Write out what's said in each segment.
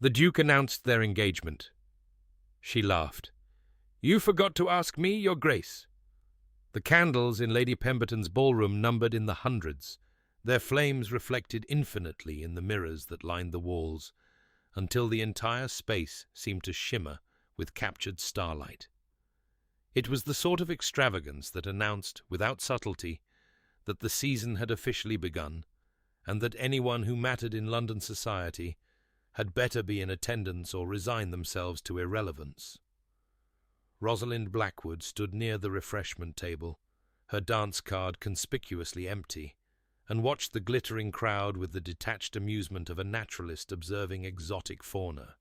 The Duke announced their engagement. She laughed. "You forgot to ask me, Your Grace." The candles in Lady Pemberton's ballroom numbered in the hundreds. Their flames reflected infinitely in the mirrors that lined the walls, until the entire space seemed to shimmer with captured starlight. It was the sort of extravagance that announced, without subtlety, that the season had officially begun, and that anyone who mattered in London society had better be in attendance or resign themselves to irrelevance. Rosalind Blackwood stood near the refreshment table, her dance card conspicuously empty, and watched the glittering crowd with the detached amusement of a naturalist observing exotic fauna.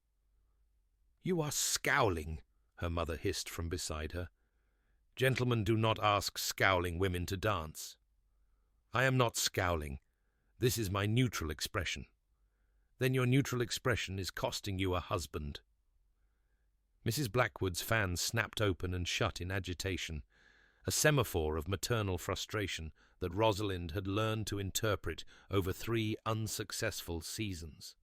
"You are scowling," her mother hissed from beside her. "Gentlemen do not ask scowling women to dance." "I am not scowling. This is my neutral expression." "Then your neutral expression is costing you a husband." Mrs. Blackwood's fan snapped open and shut in agitation, a semaphore of maternal frustration that Rosalind had learned to interpret over 3 unsuccessful seasons.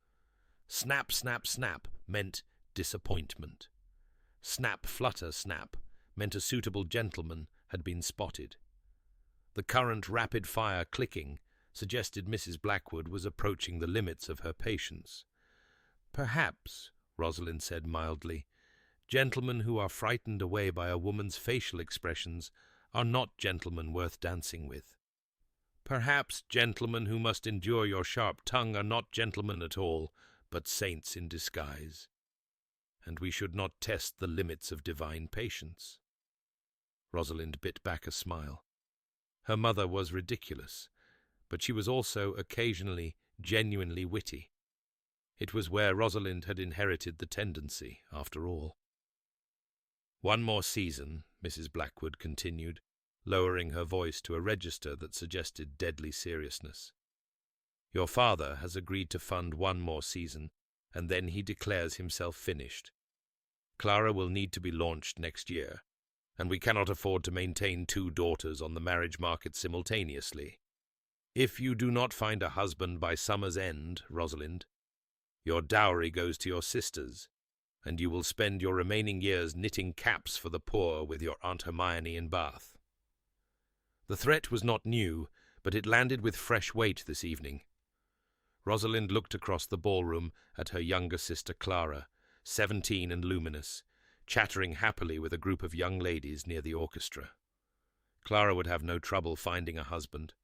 Snap, snap, snap meant disappointment. Snap, flutter, snap meant a suitable gentleman had been spotted. The current rapid-fire clicking suggested Mrs. Blackwood was approaching the limits of her patience. "Perhaps," Rosalind said mildly, "gentlemen who are frightened away by a woman's facial expressions are not gentlemen worth dancing with. Perhaps gentlemen who must endure your sharp tongue are not gentlemen at all, but saints in disguise. And we should not test the limits of divine patience." Rosalind bit back a smile. Her mother was ridiculous, but she was also occasionally genuinely witty. It was where Rosalind had inherited the tendency, after all. "One more season," Mrs. Blackwood continued, lowering her voice to a register that suggested deadly seriousness. "Your father has agreed to fund 1 more season, and then he declares himself finished. Clara will need to be launched next year, and we cannot afford to maintain 2 daughters on the marriage market simultaneously. If you do not find a husband by summer's end, Rosalind, your dowry goes to your sisters, and you will spend your remaining years knitting caps for the poor with your Aunt Hermione in Bath." The threat was not new, but it landed with fresh weight this evening. Rosalind looked across the ballroom at her younger sister Clara, 17 and luminous, chattering happily with a group of young ladies near the orchestra. Clara would have no trouble finding a husband.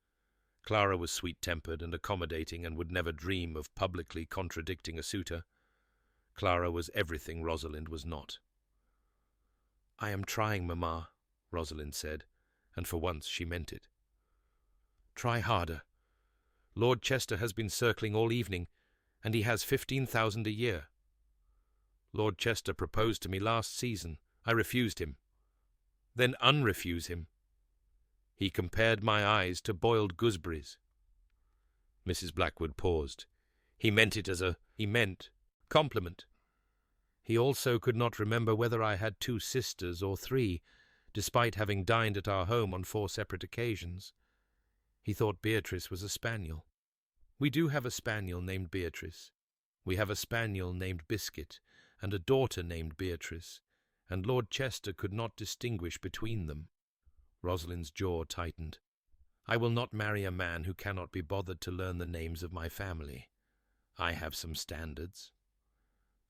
Clara was sweet-tempered and accommodating and would never dream of publicly contradicting a suitor. Clara was everything Rosalind was not. "I am trying, Mamma," Rosalind said, and for once she meant it. "Try harder. Lord Chester has been circling all evening, and he has 15,000 a year. Lord Chester proposed to me last season. I refused him." "Then unrefuse him." "He compared my eyes to boiled gooseberries." Mrs. Blackwood paused. "He meant it as a compliment. He also could not remember whether I had 2 sisters or 3, despite having dined at our home on 4 separate occasions. He thought Beatrice was a spaniel. We do have a spaniel named Beatrice. We have a spaniel named Biscuit, and a daughter named Beatrice, and Lord Chester could not distinguish between them." Rosalind's jaw tightened. "I will not marry a man who cannot be bothered to learn the names of my family. I have some standards."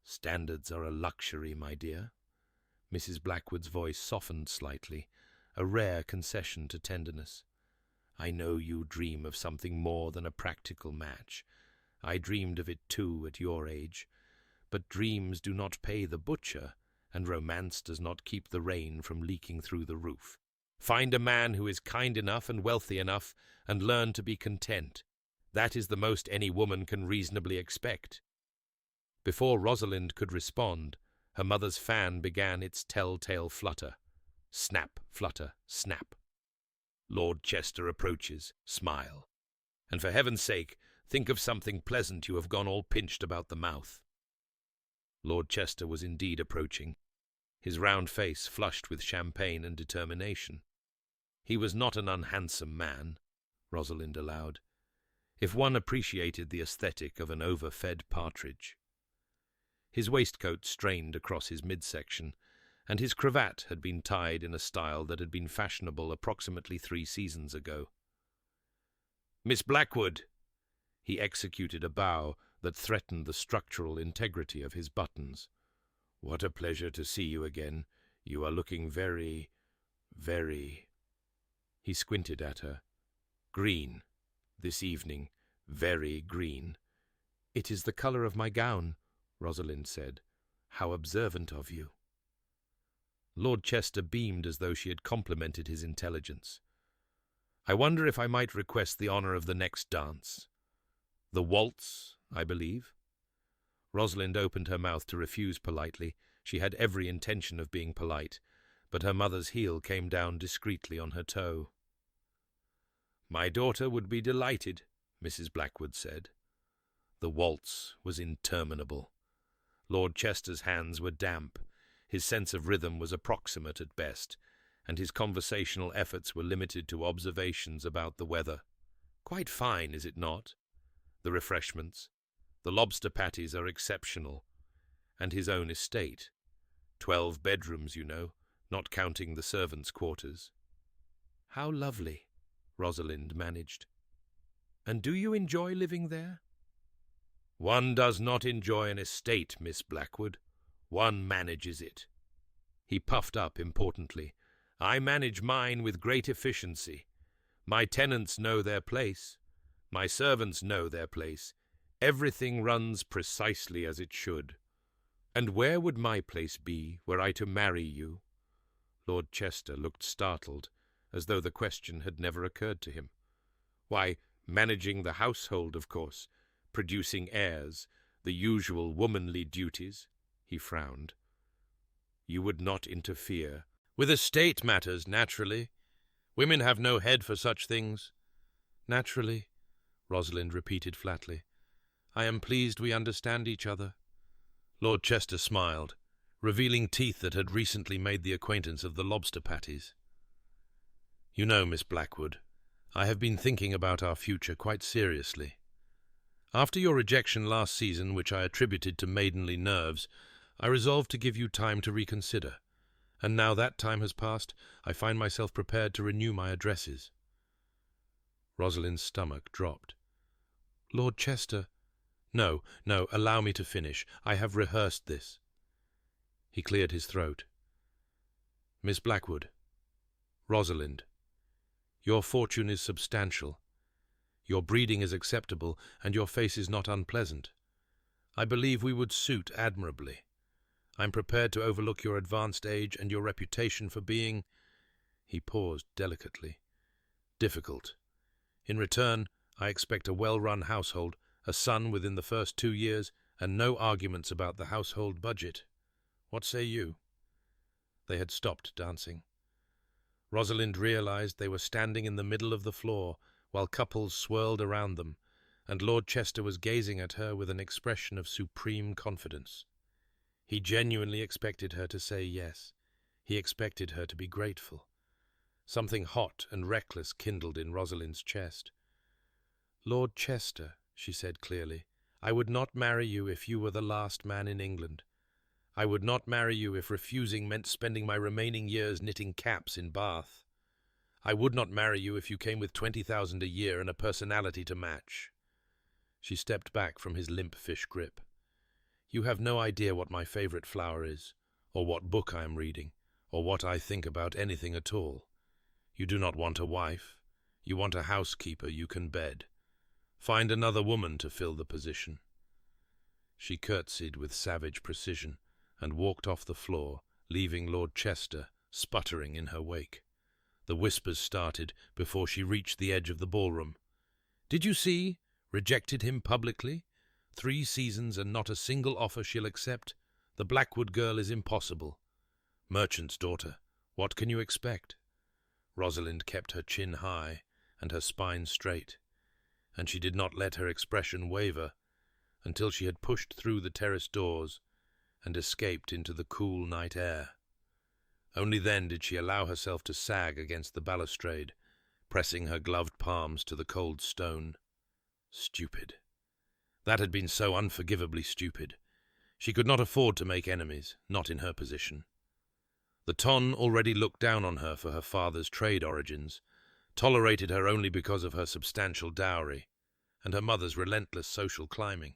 "Standards are a luxury, my dear." Mrs. Blackwood's voice softened slightly, a rare concession to tenderness. "I know you dream of something more than a practical match. I dreamed of it too at your age. But dreams do not pay the butcher, and romance does not keep the rain from leaking through the roof. Find a man who is kind enough and wealthy enough, and learn to be content. That is the most any woman can reasonably expect." Before Rosalind could respond, her mother's fan began its telltale flutter. Snap, flutter, snap. "Lord Chester approaches. Smile. And for heaven's sake, think of something pleasant. You have gone all pinched about the mouth." Lord Chester was indeed approaching, his round face flushed with champagne and determination. He was not an unhandsome man, Rosalind allowed, if one appreciated the aesthetic of an overfed partridge. His waistcoat strained across his midsection, and his cravat had been tied in a style that had been fashionable approximately 3 seasons ago. "Miss Blackwood!" He executed a bow that threatened the structural integrity of his buttons. "What a pleasure to see you again. You are looking very, very—" He squinted at her. "Green. This evening. Very green." "It is the colour of my gown," Rosalind said. "How observant of you." Lord Chester beamed as though she had complimented his intelligence. "I wonder if I might request the honour of the next dance. The waltz, I believe." Rosalind opened her mouth to refuse politely. She had every intention of being polite, but her mother's heel came down discreetly on her toe. "My daughter would be delighted," Mrs. Blackwood said. The waltz was interminable. Lord Chester's hands were damp, his sense of rhythm was approximate at best, and his conversational efforts were limited to observations about the weather. "Quite fine, is it not? The refreshments. The lobster patties are exceptional. And his own estate. 12 bedrooms, you know, not counting the servants' quarters." "How lovely," Rosalind managed. "And do you enjoy living there?" "One does not enjoy an estate, Miss Blackwood. One manages it." He puffed up importantly. "I manage mine with great efficiency. My tenants know their place. My servants know their place. Everything runs precisely as it should." "And where would my place be were I to marry you?" Lord Chester looked startled, as though the question had never occurred to him. "Why, managing the household, of course, producing heirs, the usual womanly duties." He frowned. "You would not interfere?" "With estate matters, naturally. Women have no head for such things." "Naturally," Rosalind repeated flatly. "I am pleased we understand each other." Lord Chester smiled, revealing teeth that had recently made the acquaintance of the lobster patties. "You know, Miss Blackwood, I have been thinking about our future quite seriously. After your rejection last season, which I attributed to maidenly nerves, I resolved to give you time to reconsider, and now that time has passed, I find myself prepared to renew my addresses." Rosalind's stomach dropped. "Lord Chester—" No, allow me to finish. I have rehearsed this." He cleared his throat. "Miss Blackwood, Rosalind, your fortune is substantial. Your breeding is acceptable, and your face is not unpleasant. I believe we would suit admirably. I am prepared to overlook your advanced age and your reputation for being—" He paused delicately. "Difficult. In return, I expect a well-run household, a son within the first 2 years, and no arguments about the household budget. What say you?" They had stopped dancing. Rosalind realized they were standing in the middle of the floor, while couples swirled around them, and Lord Chester was gazing at her with an expression of supreme confidence. He genuinely expected her to say yes. He expected her to be grateful. Something hot and reckless kindled in Rosalind's chest. "Lord Chester," she said clearly, "I would not marry you if you were the last man in England. I would not marry you if refusing meant spending my remaining years knitting caps in Bath. I would not marry you if you came with 20,000 a year and a personality to match." She stepped back from his limp fish grip. "You have no idea what my favorite flower is, or what book I am reading, or what I think about anything at all. You do not want a wife. You want a housekeeper you can bed. Find another woman to fill the position." She curtsied with savage precision and walked off the floor, leaving Lord Chester sputtering in her wake. The whispers started before she reached the edge of the ballroom. "Did you see? Rejected him publicly. 3 seasons and not a single offer she'll accept. The Blackwood girl is impossible. Merchant's daughter. What can you expect?" Rosalind kept her chin high and her spine straight, and she did not let her expression waver until she had pushed through the terrace doors and escaped into the cool night air. Only then did she allow herself to sag against the balustrade, pressing her gloved palms to the cold stone. Stupid. That had been so unforgivably stupid. She could not afford to make enemies, not in her position. The Ton already looked down on her for her father's trade origins, tolerated her only because of her substantial dowry, and her mother's relentless social climbing.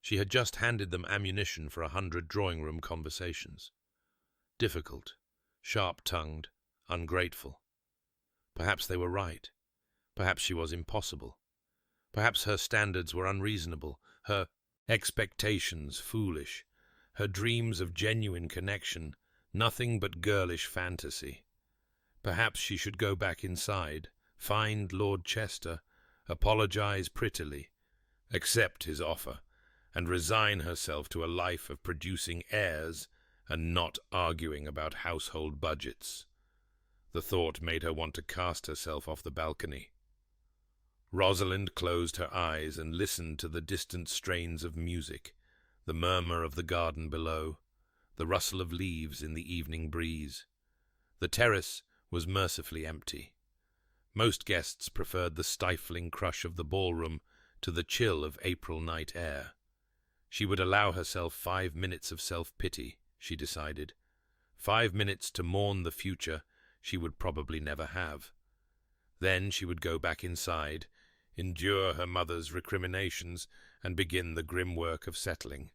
She had just handed them ammunition for 100 drawing-room conversations. Difficult, sharp-tongued, ungrateful. Perhaps they were right. Perhaps she was impossible. Perhaps her standards were unreasonable, her expectations foolish, her dreams of genuine connection nothing but girlish fantasy. Perhaps she should go back inside, find Lord Chester, apologize prettily, accept his offer, and resign herself to a life of producing heirs and not arguing about household budgets. The thought made her want to cast herself off the balcony. Rosalind closed her eyes and listened to the distant strains of music, the murmur of the garden below, the rustle of leaves in the evening breeze. The terrace was mercifully empty. Most guests preferred the stifling crush of the ballroom to the chill of April night air. She would allow herself 5 minutes of self-pity, she decided. 5 minutes to mourn the future she would probably never have. Then she would go back inside, endure her mother's recriminations, and begin the grim work of settling.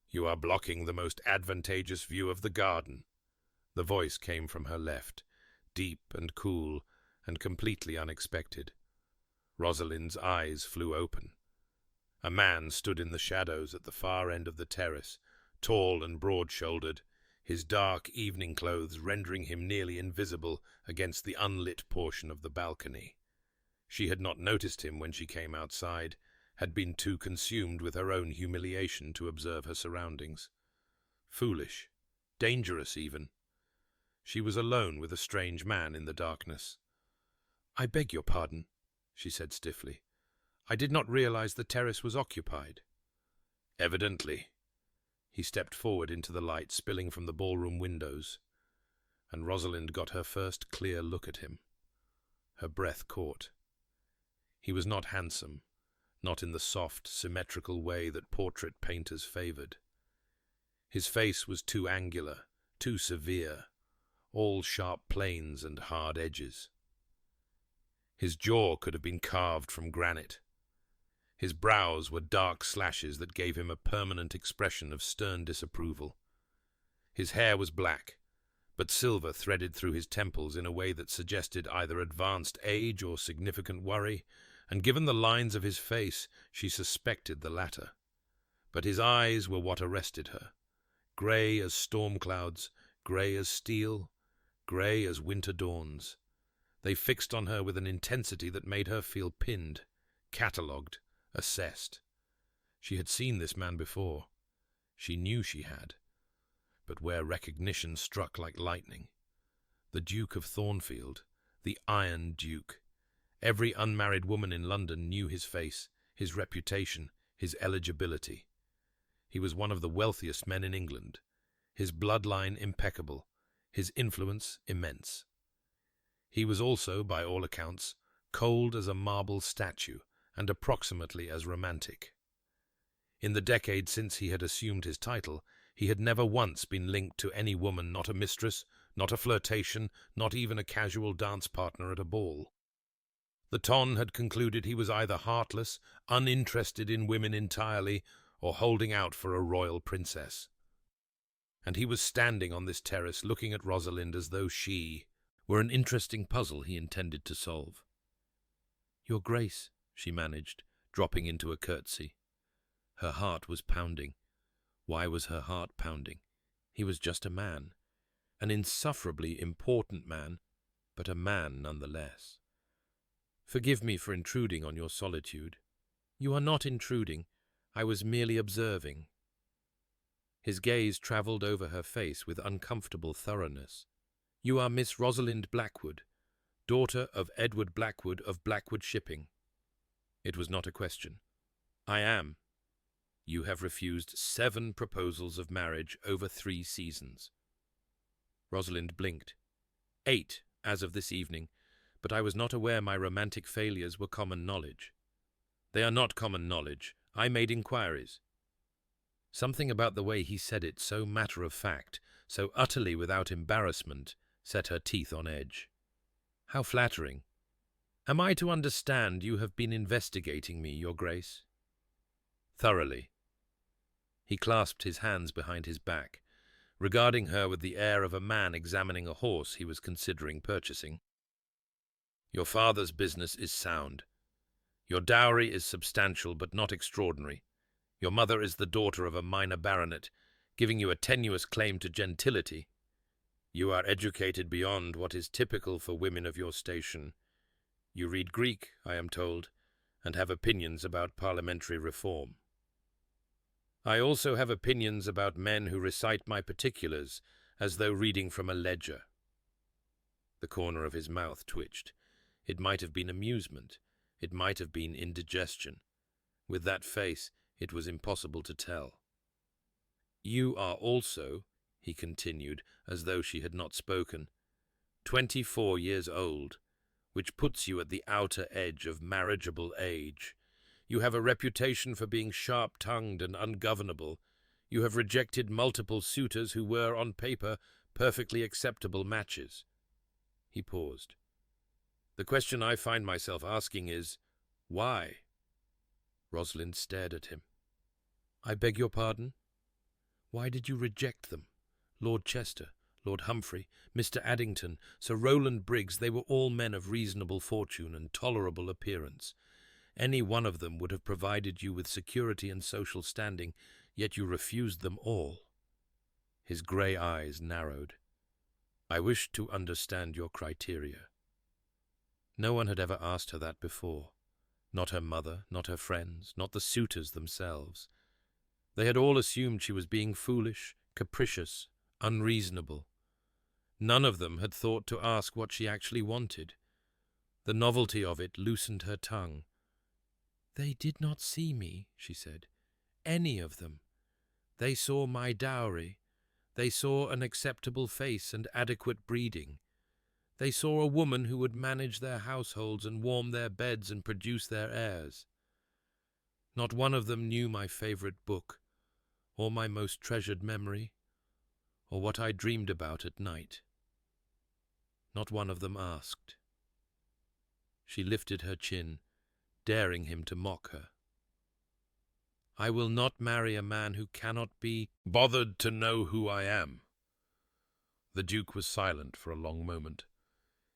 "You are blocking the most advantageous view of the garden." The voice came from her left, deep and cool and completely unexpected. Rosalind's eyes flew open. A man stood in the shadows at the far end of the terrace, tall and broad-shouldered, his dark evening clothes rendering him nearly invisible against the unlit portion of the balcony. She had not noticed him when she came outside, had been too consumed with her own humiliation to observe her surroundings. Foolish, dangerous even. She was alone with a strange man in the darkness. "I beg your pardon," she said stiffly. "I did not realize the terrace was occupied." "Evidently." He stepped forward into the light spilling from the ballroom windows, and Rosalind got her first clear look at him. Her breath caught. He was not handsome, not in the soft, symmetrical way that portrait painters favored. His face was too angular, too severe, all sharp planes and hard edges. His jaw could have been carved from granite. His brows were dark slashes that gave him a permanent expression of stern disapproval. His hair was black, but silver threaded through his temples in a way that suggested either advanced age or significant worry, and given the lines of his face, she suspected the latter. But his eyes were what arrested her. Grey as storm clouds, grey as steel, grey as winter dawns. They fixed on her with an intensity that made her feel pinned, catalogued, assessed. She had seen this man before. She knew she had. But where recognition struck like lightning. The Duke of Thornfield, the Iron Duke. Every unmarried woman in London knew his face, his reputation, his eligibility. He was one of the wealthiest men in England, his bloodline impeccable, his influence immense. He was also, by all accounts, cold as a marble statue and approximately as romantic. In the decade since he had assumed his title, he had never once been linked to any woman, not a mistress, not a flirtation, not even a casual dance partner at a ball. The Ton had concluded he was either heartless, uninterested in women entirely, or holding out for a royal princess. And he was standing on this terrace looking at Rosalind as though she were an interesting puzzle he intended to solve. "Your Grace," she managed, dropping into a curtsy. Her heart was pounding. Why was her heart pounding? He was just a man. An insufferably important man, but a man nonetheless. "Forgive me for intruding on your solitude." "You are not intruding. I was merely observing." His gaze travelled over her face with uncomfortable thoroughness. "You are Miss Rosalind Blackwood, daughter of Edward Blackwood of Blackwood Shipping." It was not a question. "I am." "You have refused 7 proposals of marriage over 3 seasons." Rosalind blinked. 8, as of this evening, but I was not aware my romantic failures were common knowledge. "They are not common knowledge. I made inquiries." Something about the way he said it, so matter-of-fact, so utterly without embarrassment, set her teeth on edge. How flattering. Am I to understand you have been investigating me, Your Grace? Thoroughly. He clasped his hands behind his back, regarding her with the air of a man examining a horse he was considering purchasing. Your father's business is sound. Your dowry is substantial but not extraordinary. Your mother is the daughter of a minor baronet, giving you a tenuous claim to gentility. You are educated beyond what is typical for women of your station. You read Greek, I am told, and have opinions about parliamentary reform. I also have opinions about men who recite my particulars as though reading from a ledger. The corner of his mouth twitched. It might have been amusement. It might have been indigestion. With that face, it was impossible to tell. You are also, he continued, as though she had not spoken, 24 years old, which puts you at the outer edge of marriageable age. You have a reputation for being sharp-tongued and ungovernable. You have rejected multiple suitors who were, on paper, perfectly acceptable matches. He paused. The question I find myself asking is, why? Rosalind stared at him. I beg your pardon? Why did you reject them? Lord Chester, Lord Humphrey, Mr. Addington, Sir Rowland Briggs, they were all men of reasonable fortune and tolerable appearance. Any one of them would have provided you with security and social standing, yet you refused them all. His grey eyes narrowed. I wish to understand your criteria. No one had ever asked her that before. Not her mother, not her friends, not the suitors themselves. They had all assumed she was being foolish, capricious, unreasonable. None of them had thought to ask what she actually wanted. The novelty of it loosened her tongue. They did not see me, she said. Any of them. They saw my dowry. They saw an acceptable face and adequate breeding. They saw a woman who would manage their households and warm their beds and produce their heirs. Not one of them knew my favourite book, or my most treasured memory, or what I dreamed about at night. Not one of them asked. She lifted her chin, daring him to mock her. I will not marry a man who cannot be bothered to know who I am. The Duke was silent for a long moment.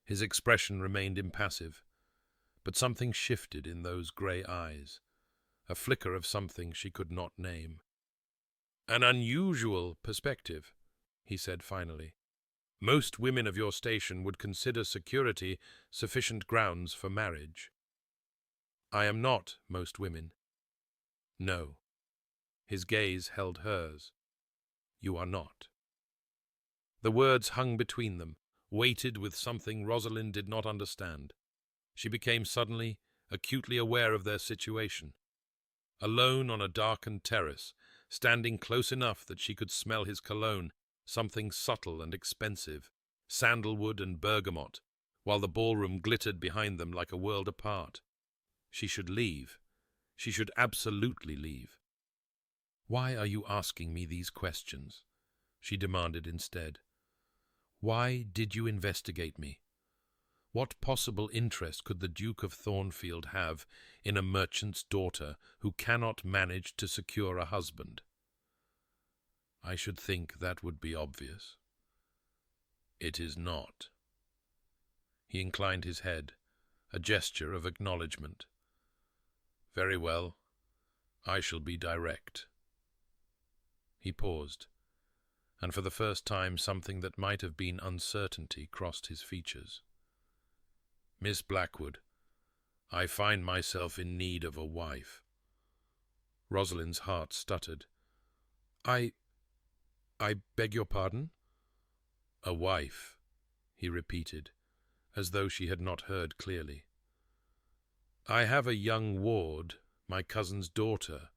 His expression remained impassive, but something shifted in those grey eyes, a flicker of something she could not name. An unusual perspective, he said finally. Most women of your station would consider security sufficient grounds for marriage. I am not most women. No. His gaze held hers. You are not. The words hung between them, weighted with something Rosalind did not understand. She became suddenly, acutely aware of their situation. Alone on a darkened terrace, standing close enough that she could smell his cologne, something subtle and expensive, sandalwood and bergamot, while the ballroom glittered behind them like a world apart. She should leave. She should absolutely leave. Why are you asking me these questions? She demanded instead. Why did you investigate me? What possible interest could the Duke of Thornfield have in a merchant's daughter who cannot manage to secure a husband? I should think that would be obvious. It is not. He inclined his head, a gesture of acknowledgement. Very well. I shall be direct. He paused, and for the first time something that might have been uncertainty crossed his features. Miss Blackwood, I find myself in need of a wife. Rosalind's heart stuttered. I beg your pardon? A wife, he repeated, as though she had not heard clearly. I have a young ward, my cousin's daughter,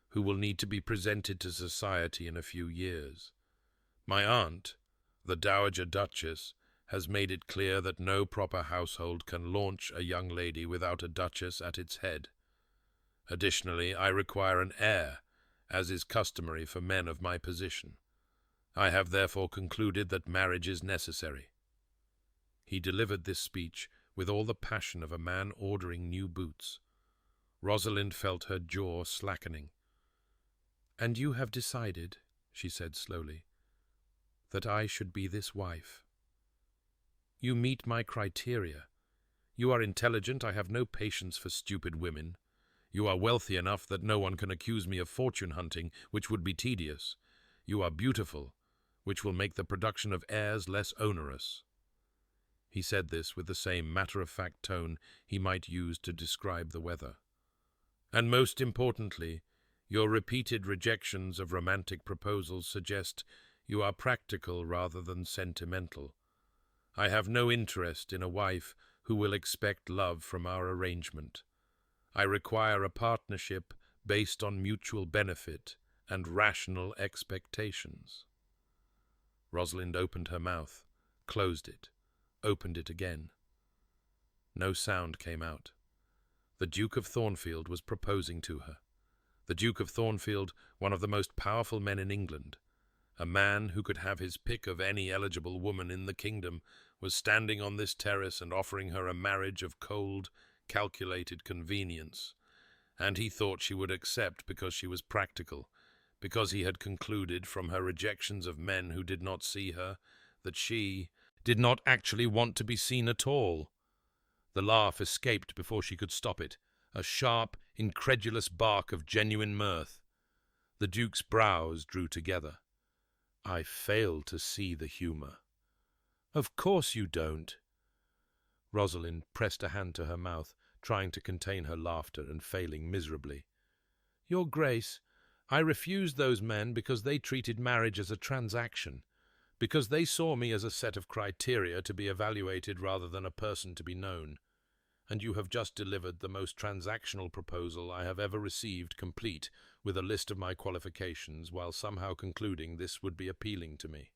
who will need to be presented to society in a few years. My aunt, the Dowager Duchess, has made it clear that no proper household can launch a young lady without a duchess at its head. Additionally, I require an heir, as is customary for men of my position. I have therefore concluded that marriage is necessary." He delivered this speech with all the passion of a man ordering new boots. Rosalind felt her jaw slackening. "And you have decided," she said slowly, "that I should be this wife. You meet my criteria. You are intelligent. I have no patience for stupid women. You are wealthy enough that no one can accuse me of fortune hunting, which would be tedious. You are beautiful, which will make the production of heirs less onerous." He said this with the same matter-of-fact tone he might use to describe the weather. "And most importantly, your repeated rejections of romantic proposals suggest you are practical rather than sentimental. I have no interest in a wife who will expect love from our arrangement. I require a partnership based on mutual benefit and rational expectations." Rosalind opened her mouth, closed it, opened it again. No sound came out. The Duke of Thornfield was proposing to her. The Duke of Thornfield, one of the most powerful men in England, a man who could have his pick of any eligible woman in the kingdom, was standing on this terrace and offering her a marriage of cold, calculated convenience. And he thought she would accept because she was practical, because he had concluded from her rejections of men who did not see her that she did not actually want to be seen at all. The laugh escaped before she could stop it, a sharp, incredulous bark of genuine mirth. The Duke's brows drew together. "I fail to see the humour." "Of course you don't." Rosalind pressed a hand to her mouth, trying to contain her laughter and failing miserably. "Your Grace, I refused those men because they treated marriage as a transaction, because they saw me as a set of criteria to be evaluated rather than a person to be known. And you have just delivered the most transactional proposal I have ever received, complete with a list of my qualifications, while somehow concluding this would be appealing to me."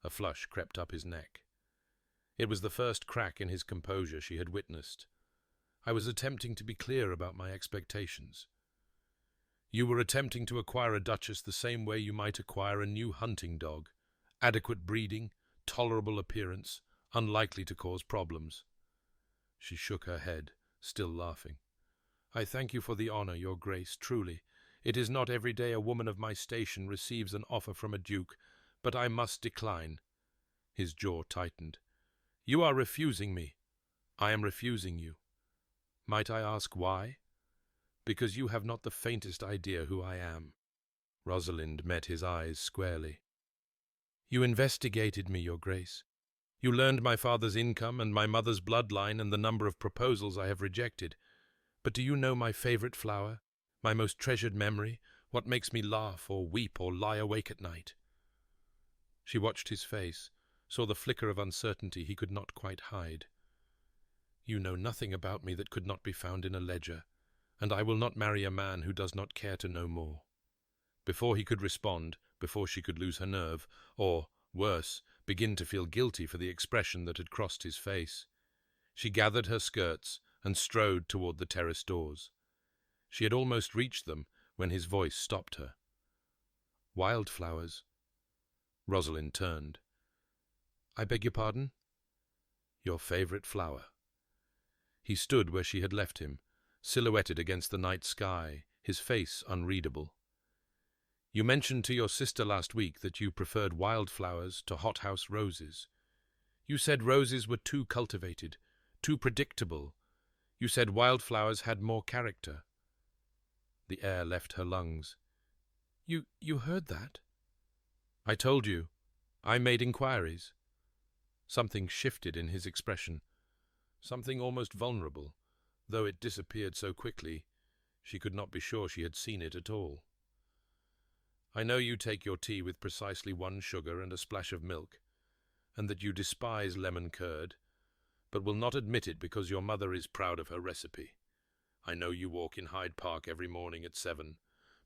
A flush crept up his neck. It was the first crack in his composure she had witnessed. "I was attempting to be clear about my expectations. You were attempting to acquire a duchess the same way you might acquire a new hunting dog. Adequate breeding, tolerable appearance, unlikely to cause problems." She shook her head, still laughing. "I thank you for the honour, Your Grace, truly. It is not every day a woman of my station receives an offer from a duke, but I must decline." His jaw tightened. "You are refusing me. I am refusing you. Might I ask why?" "Because you have not the faintest idea who I am." Rosalind met his eyes squarely. "You investigated me, Your Grace. You learned my father's income and my mother's bloodline and the number of proposals I have rejected. But do you know my favorite flower, my most treasured memory, what makes me laugh or weep or lie awake at night?" She watched his face, saw the flicker of uncertainty he could not quite hide. "You know nothing about me that could not be found in a ledger, and I will not marry a man who does not care to know more." Before he could respond, before she could lose her nerve, or, worse, begin to feel guilty for the expression that had crossed his face, she gathered her skirts and strode toward the terrace doors. She had almost reached them when his voice stopped her. "Wildflowers." Rosalind turned. "I beg your pardon?" "Your favorite flower." He stood where she had left him, silhouetted against the night sky, his face unreadable. "You mentioned to your sister last week that you preferred wildflowers to hothouse roses. You said roses were too cultivated, too predictable. You said wildflowers had more character." The air left her lungs. You heard that?" "I told you. I made inquiries." Something shifted in his expression, something almost vulnerable, though it disappeared so quickly she could not be sure she had seen it at all. "I know you take your tea with precisely 1 sugar and a splash of milk, and that you despise lemon curd, but will not admit it because your mother is proud of her recipe. I know you walk in Hyde Park every morning at 7,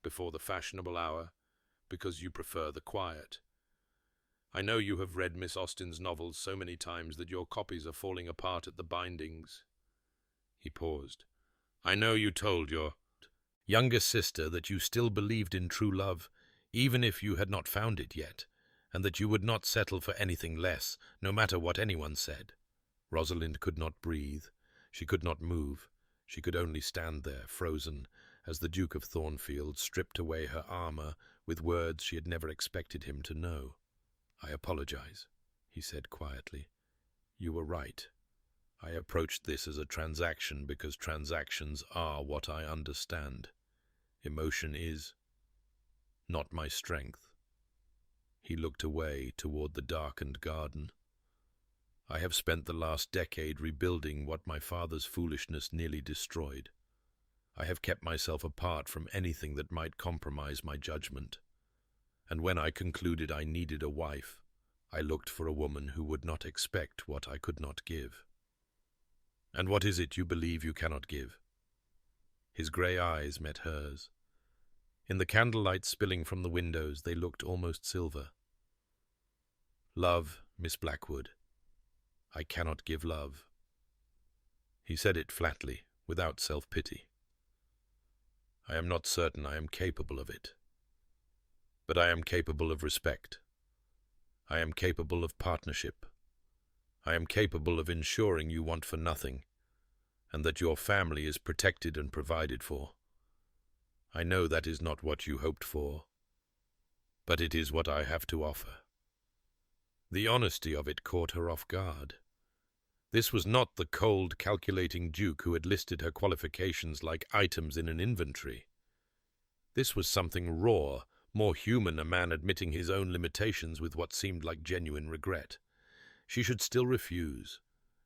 before the fashionable hour, because you prefer the quiet. I know you have read Miss Austen's novels so many times that your copies are falling apart at the bindings." He paused. "I know you told your Younger sister, that you still believed in true love, even if you had not found it yet, and that you would not settle for anything less, no matter what anyone said. Rosalind could not breathe. She could not move. She could only stand there, frozen, as the Duke of Thornfield stripped away her armour with words she had never expected him to know. "I apologize," he said quietly. "You were right. I approached this as a transaction because transactions are what I understand. Emotion is not my strength." He looked away toward the darkened garden. "I have spent the last decade rebuilding what my father's foolishness nearly destroyed. I have kept myself apart from anything that might compromise my judgment. And when I concluded I needed a wife, I looked for a woman who would not expect what I could not give." "And what is it you believe you cannot give?" His grey eyes met hers. In the candlelight spilling from the windows, they looked almost silver. "Love, Miss Blackwood. I cannot give love." He said it flatly, without self-pity. "I am not certain I am capable of it. But I am capable of respect. I am capable of partnership. I am capable of ensuring you want for nothing, and that your family is protected and provided for. I know that is not what you hoped for, but it is what I have to offer." The honesty of it caught her off guard. This was not the cold, calculating Duke who had listed her qualifications like items in an inventory. This was something raw, more human, a man admitting his own limitations with what seemed like genuine regret. She should still refuse.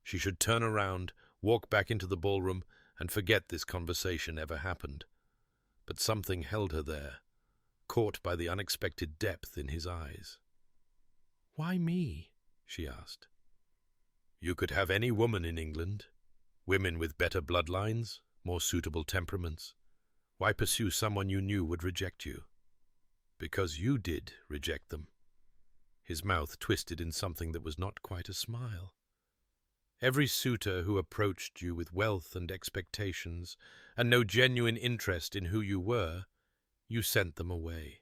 She should turn around, walk back into the ballroom, and forget this conversation ever happened. But something held her there, caught by the unexpected depth in his eyes. "Why me?" she asked. "You could have any woman in England. Women with better bloodlines, more suitable temperaments. Why pursue someone you knew would reject you?" "Because you did reject them." His mouth twisted in something that was not quite a smile. "Every suitor who approached you with wealth and expectations, and no genuine interest in who you were, you sent them away.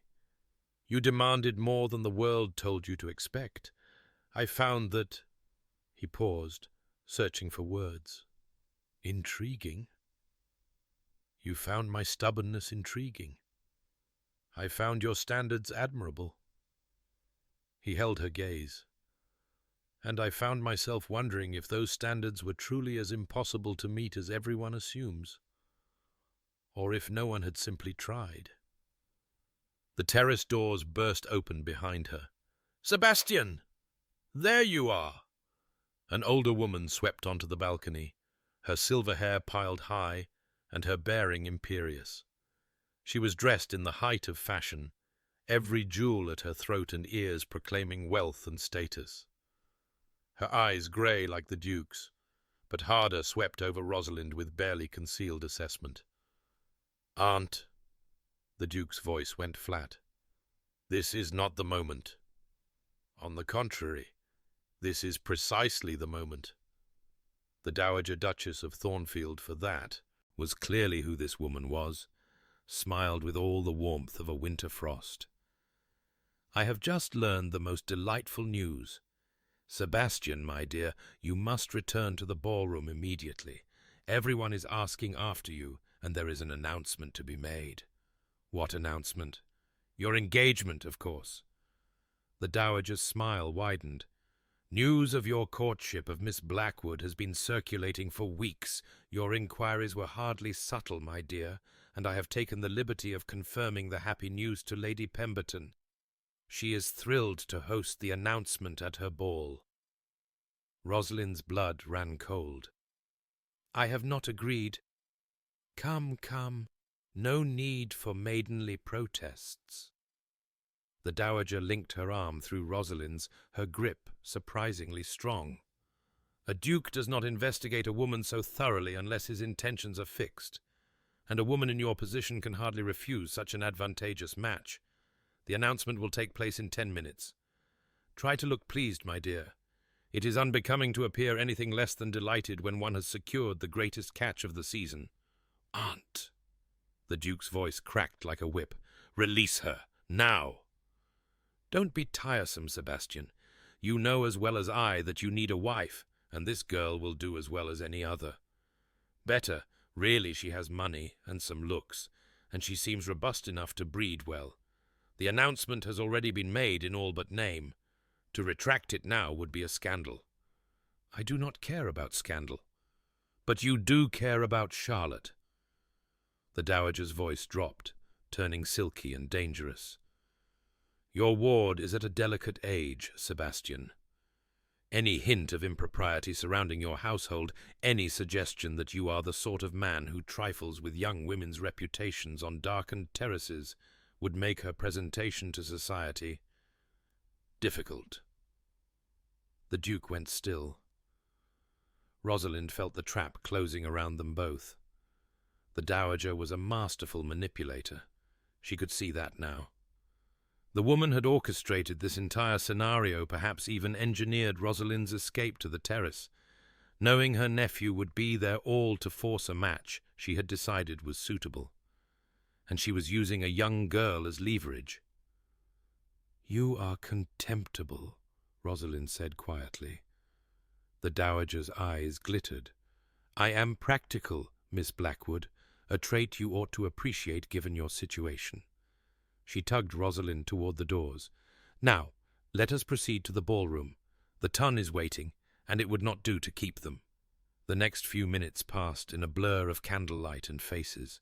You demanded more than the world told you to expect. I found that—" He paused, searching for words. "Intriguing?" "You found my stubbornness intriguing. I found your standards admirable." He held her gaze. "And I found myself wondering if those standards were truly as impossible to meet as everyone assumes, or if no one had simply tried." The terrace doors burst open behind her. "Sebastian! There you are!" An older woman swept onto the balcony, her silver hair piled high and her bearing imperious. She was dressed in the height of fashion, every jewel at her throat and ears proclaiming wealth and status. Her eyes, grey like the Duke's, but harder, swept over Rosalind with barely concealed assessment. "Aunt," the Duke's voice went flat, "this is not the moment. On the contrary, this is precisely the moment." The Dowager Duchess of Thornfield, for that, was clearly who this woman was, smiled with all the warmth of a winter frost. "I have just learned the most delightful news. Sebastian, my dear, you must return to the ballroom immediately. Everyone is asking after you, and there is an announcement to be made." "What announcement?" "Your engagement, of course." The Dowager's smile widened. "News of your courtship of Miss Blackwood has been circulating for weeks. Your inquiries were hardly subtle, my dear, and I have taken the liberty of confirming the happy news to Lady Pemberton. She is thrilled to host the announcement at her ball." Rosalind's blood ran cold. "I have not agreed." "Come, come, no need for maidenly protests." The Dowager linked her arm through Rosalind's, her grip surprisingly strong. "A duke does not investigate a woman so thoroughly unless his intentions are fixed, and a woman in your position can hardly refuse such an advantageous match. The announcement will take place in 10 minutes. Try to look pleased, my dear. It is unbecoming to appear anything less than delighted when one has secured the greatest catch of the season." "Aunt!" The Duke's voice cracked like a whip. "Release her, now!" "Don't be tiresome, Sebastian. You know as well as I that you need a wife, and this girl will do as well as any other. Better, really, she has money and some looks, and she seems robust enough to breed well. The announcement has already been made in all but name. To retract it now would be a scandal." "I do not care about scandal." "But you do care about Charlotte." The dowager's voice dropped, turning silky and dangerous. "Your ward is at a delicate age, Sebastian. Any hint of impropriety surrounding your household, any suggestion that you are the sort of man who trifles with young women's reputations on darkened terraces, would make her presentation to society difficult." The Duke went still. Rosalind felt the trap closing around them both. The dowager was a masterful manipulator. She could see that now. The woman had orchestrated this entire scenario, perhaps even engineered Rosalind's escape to the terrace. Knowing her nephew would be there all to force a match she had decided was suitable. And she was using a young girl as leverage. "You are contemptible," Rosalind said quietly. The dowager's eyes glittered. "I am practical, Miss Blackwood, a trait you ought to appreciate given your situation." She tugged Rosalind toward the doors. "Now, let us proceed to the ballroom. The ton is waiting, and it would not do to keep them." The next few minutes passed in a blur of candlelight and faces.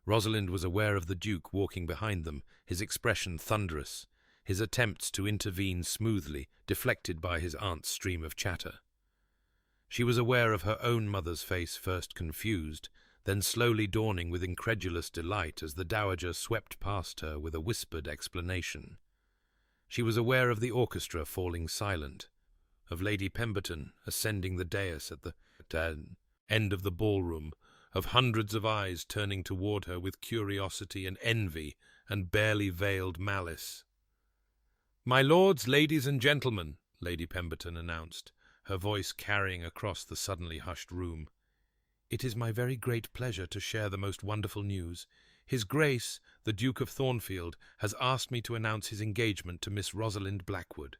Rosalind was aware of the Duke walking behind them, his expression thunderous, his attempts to intervene smoothly, deflected by his aunt's stream of chatter. She was aware of her own mother's face, first confused, then slowly dawning with incredulous delight as the dowager swept past her with a whispered explanation. She was aware of the orchestra falling silent, of Lady Pemberton ascending the dais at the end of the ballroom, of hundreds of eyes turning toward her with curiosity and envy and barely veiled malice. "My lords, ladies and gentlemen," Lady Pemberton announced, her voice carrying across the suddenly hushed room. "It is my very great pleasure to share the most wonderful news. His Grace, the Duke of Thornfield, has asked me to announce his engagement to Miss Rosalind Blackwood."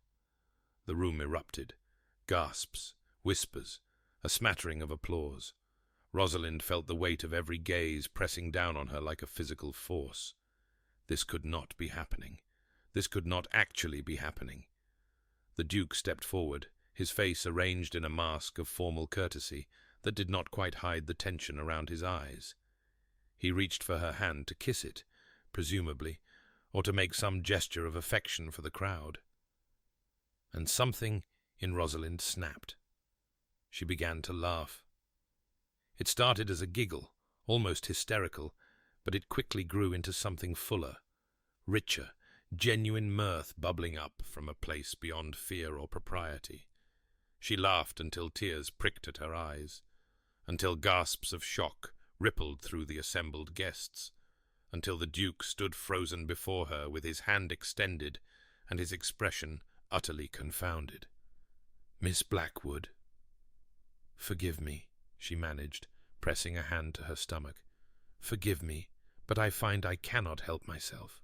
The room erupted. Gasps, whispers, a smattering of applause. Rosalind felt the weight of every gaze pressing down on her like a physical force. This could not be happening. This could not actually be happening. The Duke stepped forward, his face arranged in a mask of formal courtesy that did not quite hide the tension around his eyes. He reached for her hand to kiss it, presumably, or to make some gesture of affection for the crowd. And something in Rosalind snapped. She began to laugh. It started as a giggle, almost hysterical, but it quickly grew into something fuller, richer, genuine mirth bubbling up from a place beyond fear or propriety. She laughed until tears pricked at her eyes, until gasps of shock rippled through the assembled guests, until the Duke stood frozen before her with his hand extended and his expression utterly confounded. "Miss Blackwood." "Forgive me," she managed, pressing a hand to her stomach. "Forgive me, but I find I cannot help myself."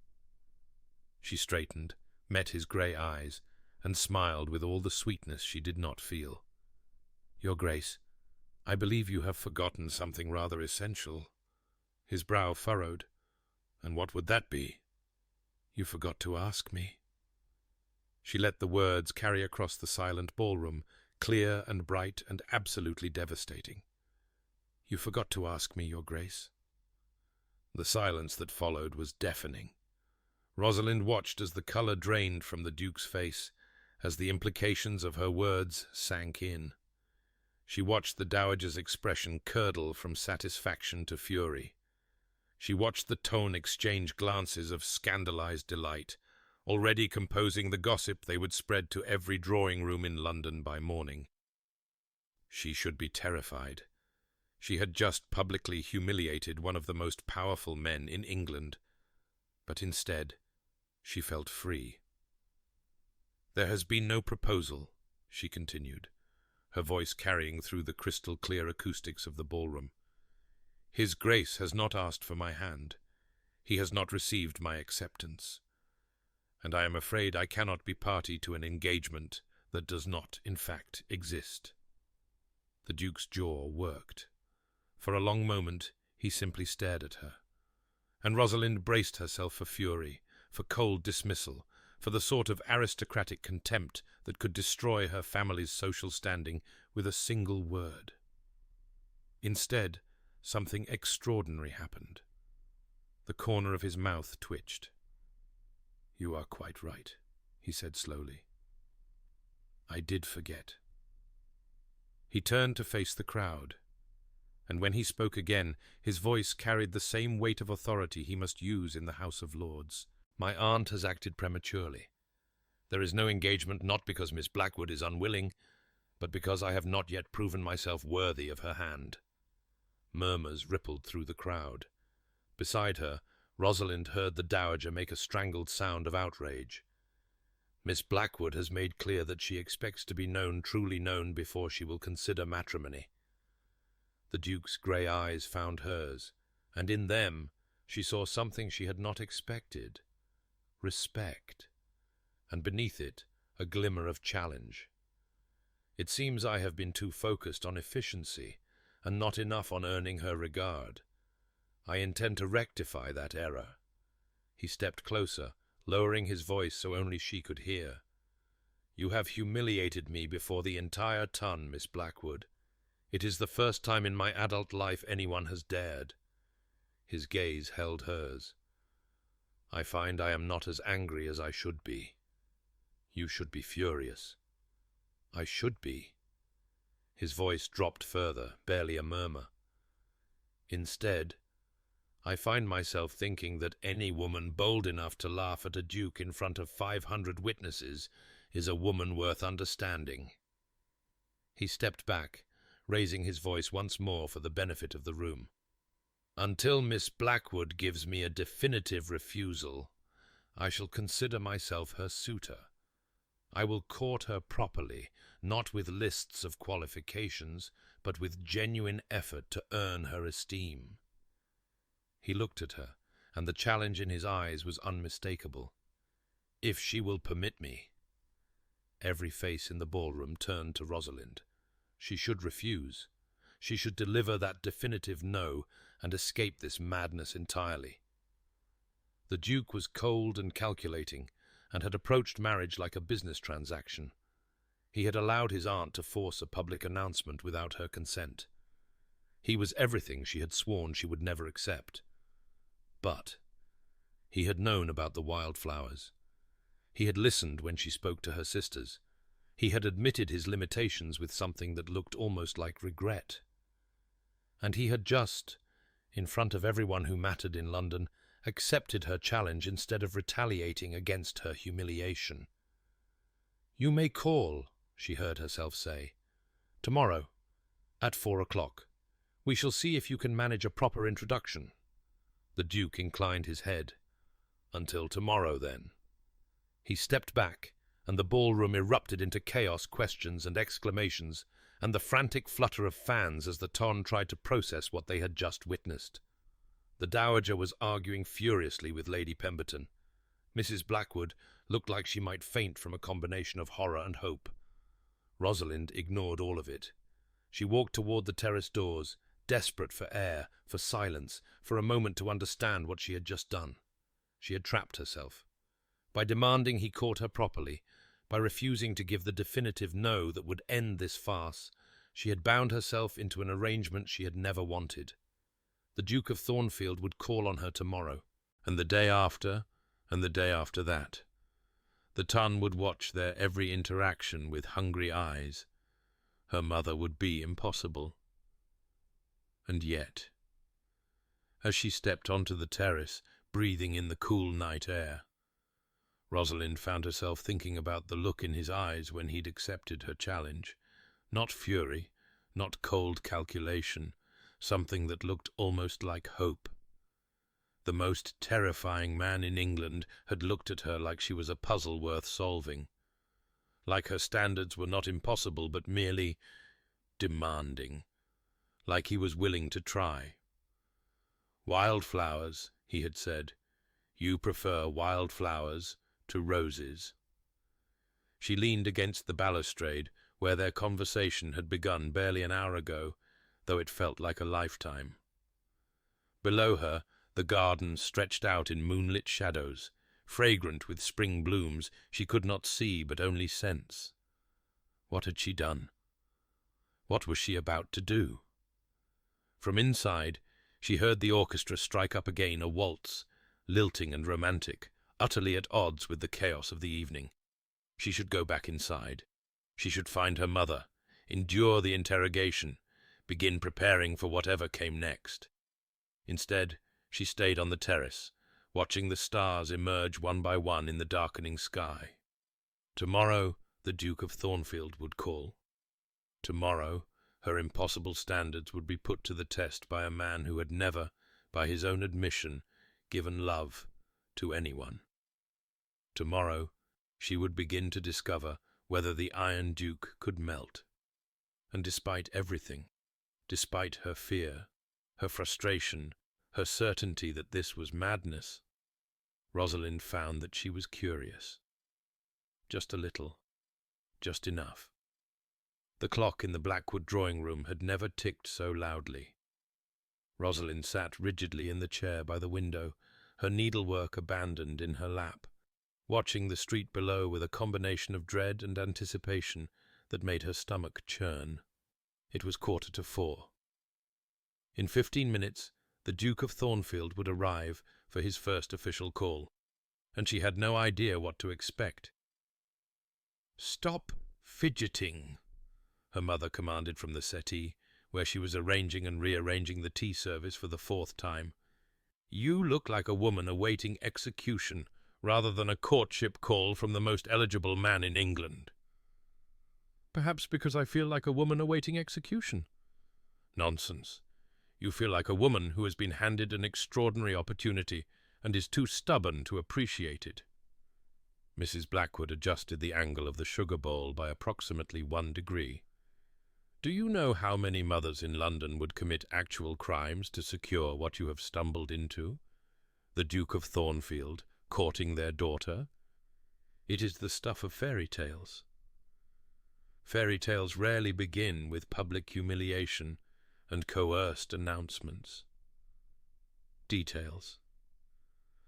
She straightened, met his grey eyes, and smiled with all the sweetness she did not feel. "Your Grace, I believe you have forgotten something rather essential." His brow furrowed. "And what would that be?" "You forgot to ask me." She let the words carry across the silent ballroom, clear and bright and absolutely devastating. "You forgot to ask me, Your Grace." The silence that followed was deafening. Rosalind watched as the colour drained from the Duke's face, as the implications of her words sank in. She watched the dowager's expression curdle from satisfaction to fury. She watched the tone exchange glances of scandalized delight, already composing the gossip they would spread to every drawing-room in London by morning. She should be terrified. She had just publicly humiliated one of the most powerful men in England, but instead she felt free. "There has been no proposal," she continued, her voice carrying through the crystal-clear acoustics of the ballroom. "His Grace has not asked for my hand. He has not received my acceptance, and I am afraid I cannot be party to an engagement that does not, in fact, exist." The Duke's jaw worked. For a long moment he simply stared at her, and Rosalind braced herself for fury, for cold dismissal, for the sort of aristocratic contempt that could destroy her family's social standing with a single word. Instead, something extraordinary happened. The corner of his mouth twitched. "You are quite right," he said slowly. "I did forget." He turned to face the crowd, and when he spoke again, his voice carried the same weight of authority he must use in the House of Lords. "My aunt has acted prematurely. There is no engagement, not because Miss Blackwood is unwilling, but because I have not yet proven myself worthy of her hand." Murmurs rippled through the crowd. Beside her, Rosalind heard the dowager make a strangled sound of outrage. "Miss Blackwood has made clear that she expects to be truly known before she will consider matrimony." The Duke's grey eyes found hers, and in them she saw something she had not expected: respect, and beneath it a glimmer of challenge. "It seems I have been too focused on efficiency, and not enough on earning her regard. I intend to rectify that error." He stepped closer, lowering his voice so only she could hear. "You have humiliated me before the entire ton, Miss Blackwood. It is the first time in my adult life anyone has dared." His gaze held hers. "I find I am not as angry as I should be. You should be furious." "I should be." His voice dropped further, barely a murmur. "Instead, I find myself thinking that any woman bold enough to laugh at a duke in front of 500 witnesses is a woman worth understanding." He stepped back, raising his voice once more for the benefit of the room. "Until Miss Blackwood gives me a definitive refusal, I shall consider myself her suitor. I will court her properly, not with lists of qualifications, but with genuine effort to earn her esteem." He looked at her, and the challenge in his eyes was unmistakable. "If she will permit me." Every face in the ballroom turned to Rosalind. She should refuse. She should deliver that definitive no and escape this madness entirely. The Duke was cold and calculating, and had approached marriage like a business transaction. He had allowed his aunt to force a public announcement without her consent. He was everything she had sworn she would never accept. But he had known about the wildflowers. He had listened when she spoke to her sisters. He had admitted his limitations with something that looked almost like regret. And he had just, in front of everyone who mattered in London, accepted her challenge instead of retaliating against her humiliation. "You may call," she heard herself say. "Tomorrow, at 4 o'clock. We shall see if you can manage a proper introduction." The Duke inclined his head. "Until tomorrow, then." He stepped back, and the ballroom erupted into chaos, questions and exclamations, and the frantic flutter of fans as the ton tried to process what they had just witnessed. The dowager was arguing furiously with Lady Pemberton. Mrs. Blackwood looked like she might faint from a combination of horror and hope. Rosalind ignored all of it. She walked toward the terrace doors, desperate for air, for silence, for a moment to understand what she had just done. She had trapped herself. By demanding he caught her properly, by refusing to give the definitive no that would end this farce, she had bound herself into an arrangement she had never wanted. The Duke of Thornfield would call on her tomorrow, and the day after, and the day after that. The ton would watch their every interaction with hungry eyes. Her mother would be impossible. And yet, as she stepped onto the terrace, breathing in the cool night air, Rosalind found herself thinking about the look in his eyes when he'd accepted her challenge. Not fury, not cold calculation, something that looked almost like hope. The most terrifying man in England had looked at her like she was a puzzle worth solving. Like her standards were not impossible, but merely demanding. Like he was willing to try. Wildflowers, he had said. "You prefer wild flowers to roses." She leaned against the balustrade, where their conversation had begun barely an hour ago, though it felt like a lifetime. Below her, the garden stretched out in moonlit shadows, fragrant with spring blooms she could not see but only sense. What had she done? What was she about to do? From inside, she heard the orchestra strike up again a waltz, lilting and romantic, utterly at odds with the chaos of the evening. She should go back inside. She should find her mother, endure the interrogation, begin preparing for whatever came next. Instead, she stayed on the terrace, watching the stars emerge one by one in the darkening sky. Tomorrow, the Duke of Thornfield would call. Tomorrow, her impossible standards would be put to the test by a man who had never, by his own admission, given love to anyone. Tomorrow, she would begin to discover whether the Iron Duke could melt. And despite everything, despite her fear, her frustration, her certainty that this was madness, Rosalind found that she was curious. Just a little, just enough. The clock in the Blackwood drawing-room had never ticked so loudly. Rosalind sat rigidly in the chair by the window, her needlework abandoned in her lap, watching the street below with a combination of dread and anticipation that made her stomach churn. It was 4:45. In 15 minutes, the Duke of Thornfield would arrive for his first official call, and she had no idea what to expect. "Stop fidgeting," her mother commanded from the settee, where she was arranging and rearranging the tea service for the 4th time. "You look like a woman awaiting execution, rather than a courtship call from the most eligible man in England." "Perhaps because I feel like a woman awaiting execution." "Nonsense. You feel like a woman who has been handed an extraordinary opportunity and is too stubborn to appreciate it." Mrs. Blackwood adjusted the angle of the sugar bowl by approximately 1 degree. "Do you know how many mothers in London would commit actual crimes to secure what you have stumbled into? The Duke of Thornfield courting their daughter? It is the stuff of fairy tales. Fairy tales rarely begin with public humiliation and coerced announcements. Details."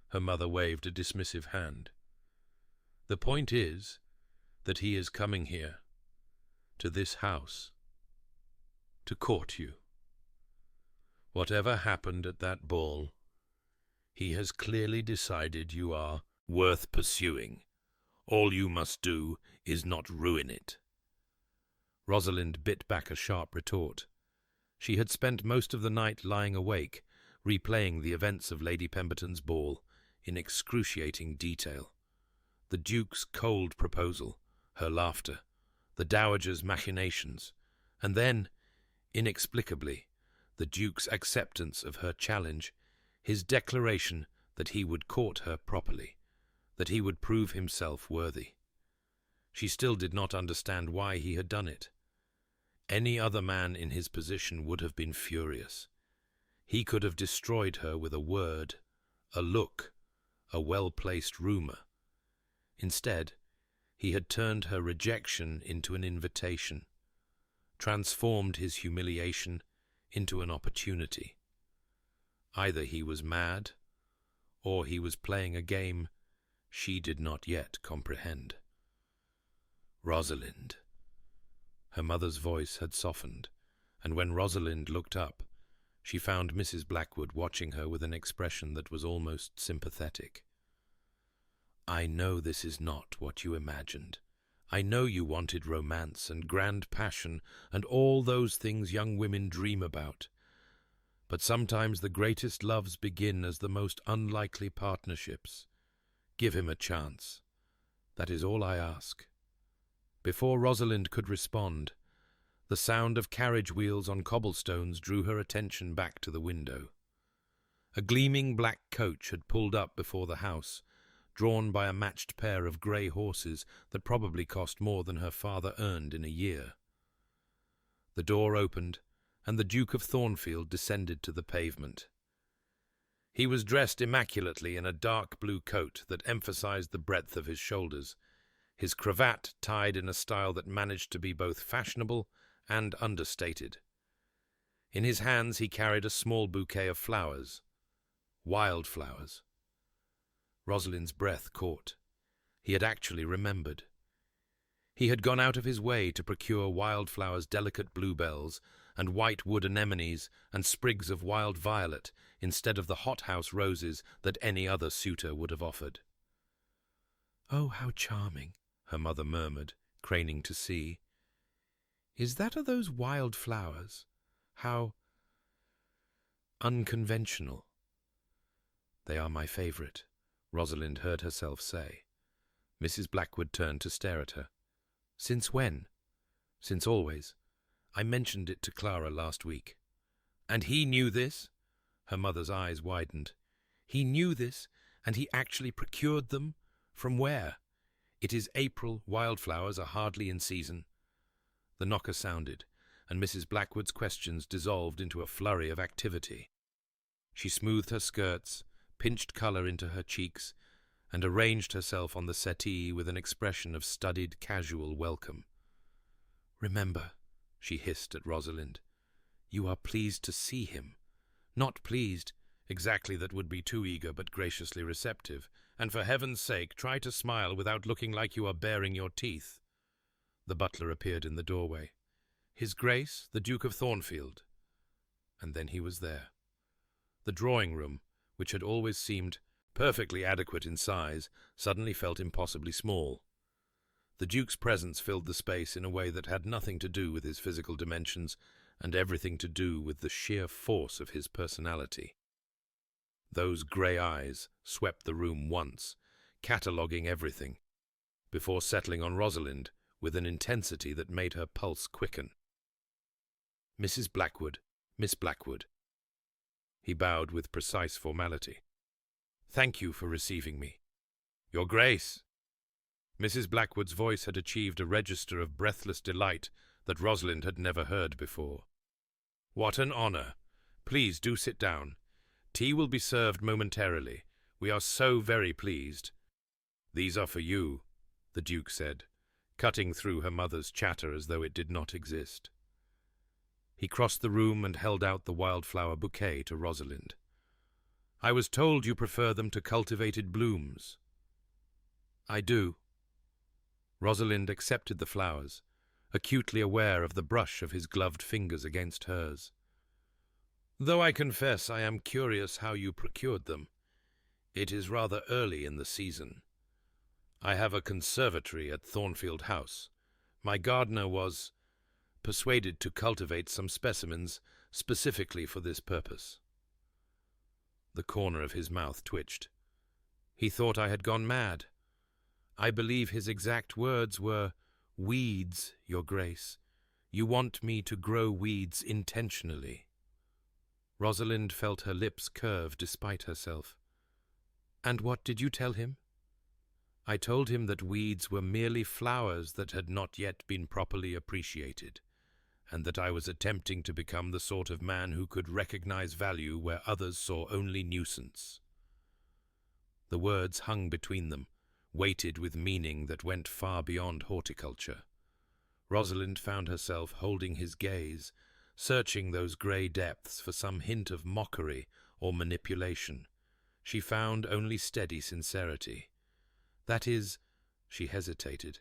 Her mother waved a dismissive hand. "The point is that he is coming here, to this house, to court you. Whatever happened at that ball, he has clearly decided you are worth pursuing. All you must do is not ruin it." Rosalind bit back a sharp retort. She had spent most of the night lying awake, replaying the events of Lady Pemberton's ball in excruciating detail. The Duke's cold proposal, her laughter, the Dowager's machinations, and then, inexplicably, the Duke's acceptance of her challenge, his declaration that he would court her properly, that he would prove himself worthy. She still did not understand why he had done it. Any other man in his position would have been furious. He could have destroyed her with a word, a look, a well-placed rumour. Instead, he had turned her rejection into an invitation, transformed his humiliation into an opportunity. Either he was mad, or he was playing a game she did not yet comprehend. "Rosalind." Her mother's voice had softened, and when Rosalind looked up, she found Mrs. Blackwood watching her with an expression that was almost sympathetic. "I know this is not what you imagined. I know you wanted romance and grand passion and all those things young women dream about. But sometimes the greatest loves begin as the most unlikely partnerships. Give him a chance. That is all I ask." Before Rosalind could respond, the sound of carriage wheels on cobblestones drew her attention back to the window. A gleaming black coach had pulled up before the house, drawn by a matched pair of grey horses that probably cost more than her father earned in a year. The door opened, and the Duke of Thornfield descended to the pavement. He was dressed immaculately in a dark blue coat that emphasized the breadth of his shoulders, his cravat tied in a style that managed to be both fashionable and understated. In his hands he carried a small bouquet of flowers, wildflowers. Rosalind's breath caught. He had actually remembered. He had gone out of his way to procure wildflowers, delicate bluebells, and white wood anemones, and sprigs of wild violet, instead of the hothouse roses that any other suitor would have offered. "Oh, how charming," her mother murmured, craning to see. "Is that of those wild flowers? How unconventional." "They are my favourite," Rosalind heard herself say. Mrs. Blackwood turned to stare at her. "Since when?" "Since always. I mentioned it to Clara last week." "And he knew this?" Her mother's eyes widened. "He knew this, and he actually procured them? From where? It is April, wildflowers are hardly in season." The knocker sounded, and Mrs. Blackwood's questions dissolved into a flurry of activity. She smoothed her skirts, pinched colour into her cheeks, and arranged herself on the settee with an expression of studied, casual welcome. "Remember," she hissed at Rosalind, "you are pleased to see him. Not pleased, exactly, that would be too eager, but graciously receptive. And for heaven's sake, try to smile without looking like you are baring your teeth." The butler appeared in the doorway. "His Grace, the Duke of Thornfield." And then he was there. The drawing-room, which had always seemed perfectly adequate in size, suddenly felt impossibly small. The Duke's presence filled the space in a way that had nothing to do with his physical dimensions and everything to do with the sheer force of his personality. Those grey eyes swept the room once, cataloguing everything, before settling on Rosalind with an intensity that made her pulse quicken. "Mrs. Blackwood, Miss Blackwood." He bowed with precise formality. "Thank you for receiving me." "Your Grace." Mrs. Blackwood's voice had achieved a register of breathless delight that Rosalind had never heard before. "What an honour! Please do sit down. Tea will be served momentarily. We are so very pleased." "These are for you," the Duke said, cutting through her mother's chatter as though it did not exist. He crossed the room and held out the wildflower bouquet to Rosalind. "I was told you prefer them to cultivated blooms." "I do." Rosalind accepted the flowers, acutely aware of the brush of his gloved fingers against hers. "Though I confess I am curious how you procured them. It is rather early in the season. I have a conservatory at Thornfield House. My gardener was persuaded to cultivate some specimens specifically for this purpose." The corner of his mouth twitched. "He thought I had gone mad. I believe his exact words were, 'Weeds, Your Grace. You want me to grow weeds intentionally.'" Rosalind felt her lips curve despite herself. "And what did you tell him?" "I told him that weeds were merely flowers that had not yet been properly appreciated, and that I was attempting to become the sort of man who could recognize value where others saw only nuisance." The words hung between them, weighted with meaning that went far beyond horticulture. Rosalind found herself holding his gaze, searching those grey depths for some hint of mockery or manipulation. She found only steady sincerity. "That is," she hesitated,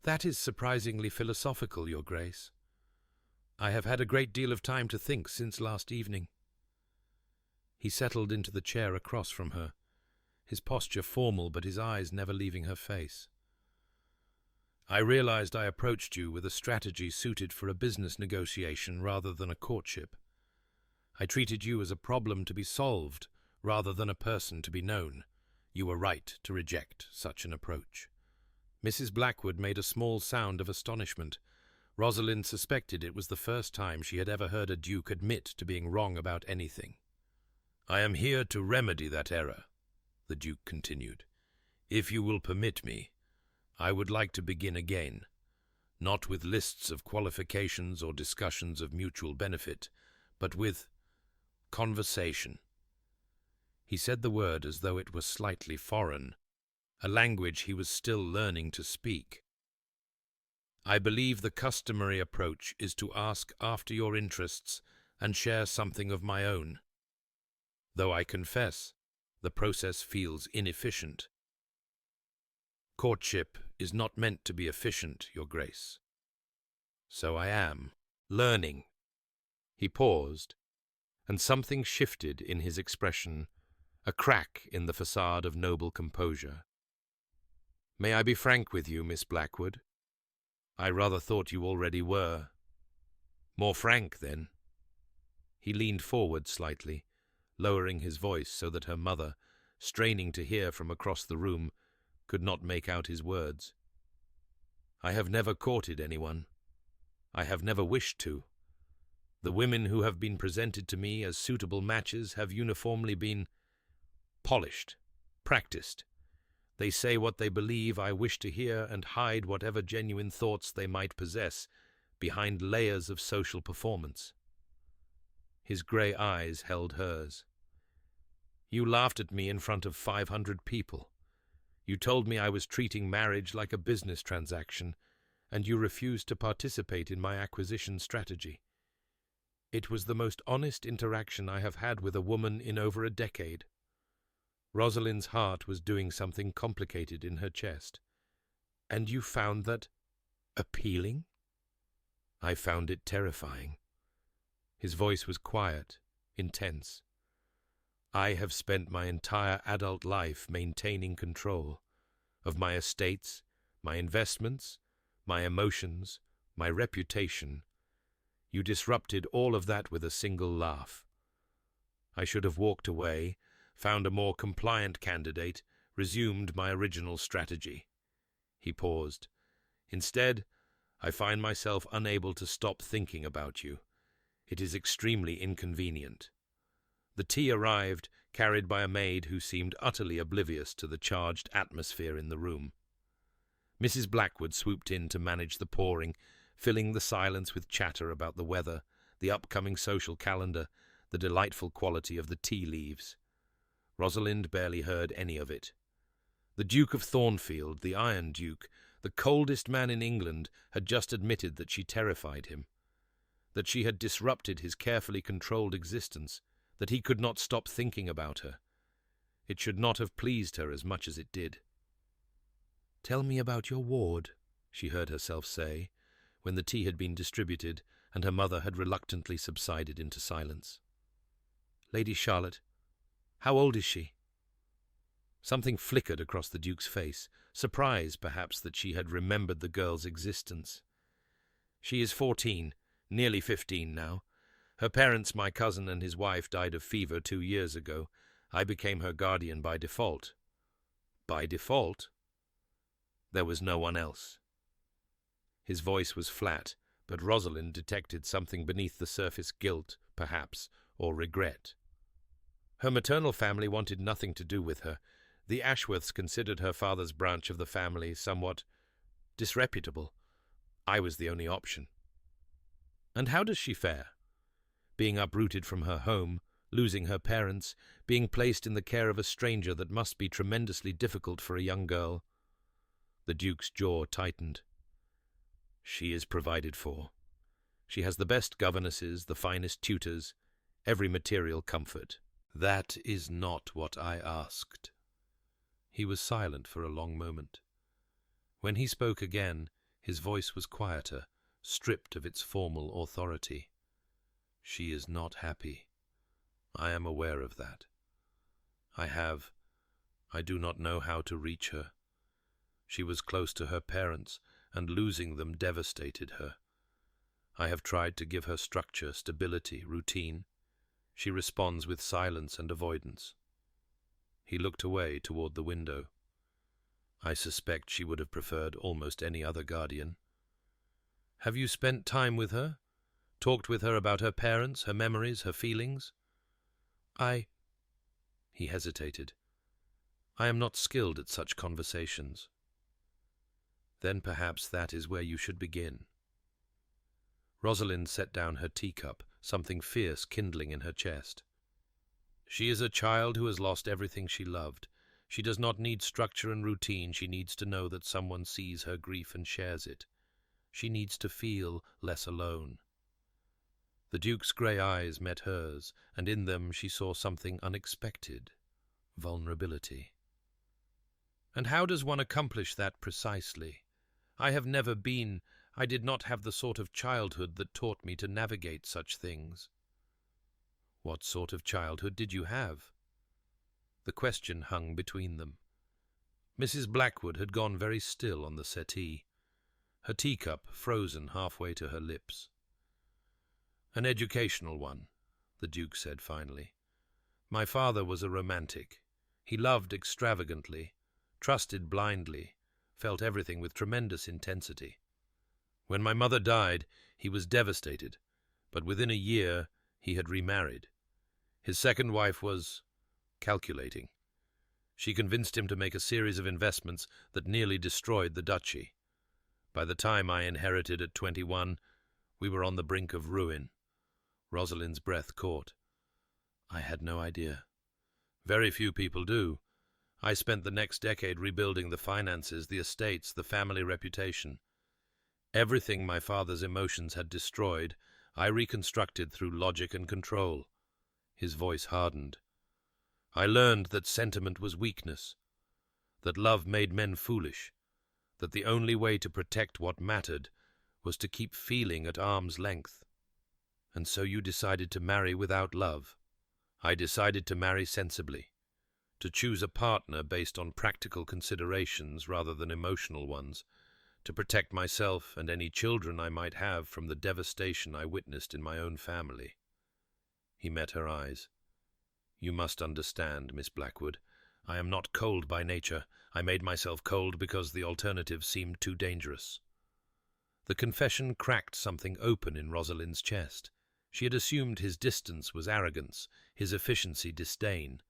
"that is surprisingly philosophical, Your Grace. I have had a great deal of time to think since last evening." He settled into the chair across from her, his posture formal but his eyes never leaving her face. "I realized I approached you with a strategy suited for a business negotiation rather than a courtship. I treated you as a problem to be solved rather than a person to be known. You were right to reject such an approach." Mrs. Blackwood made a small sound of astonishment. Rosalind suspected it was the first time she had ever heard a duke admit to being wrong about anything. "I am here to remedy that error," the Duke continued. "If you will permit me, I would like to begin again, not with lists of qualifications or discussions of mutual benefit, but with conversation. He said the word as though it were slightly foreign, a language he was still learning to speak. I believe the customary approach is to ask after your interests and share something of my own, though I confess the process feels inefficient. Courtship is not meant to be efficient, Your Grace. So I am learning. He paused, and something shifted in his expression, a crack in the facade of noble composure. May I be frank with you, Miss Blackwood? I rather thought you already were. More frank, then. He leaned forward slightly, lowering his voice so that her mother, straining to hear from across the room, could not make out his words. I have never courted anyone. I have never wished to. The women who have been presented to me as suitable matches have uniformly been polished, practiced. They say what they believe I wish to hear and hide whatever genuine thoughts they might possess behind layers of social performance. His grey eyes held hers. You laughed at me in front of 500 people. You told me I was treating marriage like a business transaction, and you refused to participate in my acquisition strategy. It was the most honest interaction I have had with a woman in over a decade. Rosalind's heart was doing something complicated in her chest. And you found that appealing? I found it terrifying. His voice was quiet, intense. I have spent my entire adult life maintaining control of my estates, my investments, my emotions, my reputation. You disrupted all of that with a single laugh. I should have walked away, found a more compliant candidate, resumed my original strategy. He paused. Instead, I find myself unable to stop thinking about you. It is extremely inconvenient. The tea arrived, carried by a maid who seemed utterly oblivious to the charged atmosphere in the room. Mrs. Blackwood swooped in to manage the pouring, filling the silence with chatter about the weather, the upcoming social calendar, the delightful quality of the tea leaves. Rosalind barely heard any of it. The Duke of Thornfield, the Iron Duke, the coldest man in England, had just admitted that she terrified him, that she had disrupted his carefully controlled existence, that he could not stop thinking about her. It should not have pleased her as much as it did. "Tell me about your ward," she heard herself say, when the tea had been distributed and her mother had reluctantly subsided into silence. "Lady Charlotte, how old is she?" Something flickered across the Duke's face, surprise, perhaps, that she had remembered the girl's existence. "She is 14, nearly 15 now. Her parents, my cousin and his wife, died of fever 2 years ago. I became her guardian by default." "By default?" There was no one else. His voice was flat, but Rosalind detected something beneath the surface, guilt, perhaps, or regret. Her maternal family wanted nothing to do with her. The Ashworths considered her father's branch of the family somewhat disreputable. I was the only option. "And how does she fare? Being uprooted from her home, losing her parents, being placed in the care of a stranger that must be tremendously difficult for a young girl." The Duke's jaw tightened. "She is provided for. She has the best governesses, the finest tutors, every material comfort." "That is not what I asked." He was silent for a long moment. When he spoke again, his voice was quieter, stripped of its formal authority. "She is not happy. I am aware of that. I do not know how to reach her. She was close to her parents, and losing them devastated her. I have tried to give her structure, stability, routine. She responds with silence and avoidance." He looked away toward the window. "I suspect she would have preferred almost any other guardian." "Have you spent time with her? Talked with her about her parents, her memories, her feelings?" He hesitated. "I am not skilled at such conversations." "Then perhaps that is where you should begin." Rosalind set down her teacup, something fierce kindling in her chest. She is a child who has lost everything she loved. She does not need structure and routine. She needs to know that someone sees her grief and shares it. She needs to feel less alone. The Duke's grey eyes met hers, and in them she saw something unexpected: vulnerability. "And how does one accomplish that precisely? I did not have the sort of childhood that taught me to navigate such things." "What sort of childhood did you have?" The question hung between them. Mrs. Blackwood had gone very still on the settee, her teacup frozen halfway to her lips. "An educational one," the Duke said finally. "My father was a romantic. He loved extravagantly, trusted blindly, felt everything with tremendous intensity. When my mother died, he was devastated, but within a year he had remarried. His second wife was calculating. She convinced him to make a series of investments that nearly destroyed the duchy. By the time I inherited at 21, we were on the brink of ruin." Rosalind's breath caught. "I had no idea." "Very few people do. I spent the next decade rebuilding the finances, the estates, the family reputation. Everything my father's emotions had destroyed, I reconstructed through logic and control." His voice hardened. "I learned that sentiment was weakness, that love made men foolish, that the only way to protect what mattered was to keep feeling at arm's length." "And so you decided to marry without love?" "I decided to marry sensibly, to choose a partner based on practical considerations rather than emotional ones, to protect myself and any children I might have from the devastation I witnessed in my own family." He met her eyes. "You must understand, Miss Blackwood, I am not cold by nature. I made myself cold because the alternative seemed too dangerous." The confession cracked something open in Rosalind's chest. She had assumed his distance was arrogance, his efficiency disdain.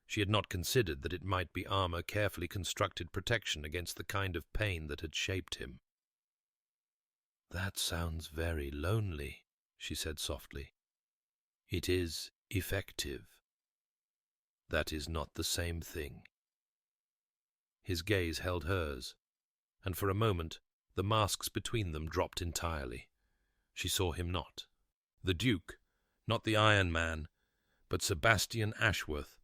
She had not considered that it might be armor, carefully constructed protection against the kind of pain that had shaped him. "That sounds very lonely," she said softly. "It is effective." "That is not the same thing." His gaze held hers, and for a moment the masks between them dropped entirely. She saw him not. The Duke, not the Iron Man, but Sebastian Ashworth,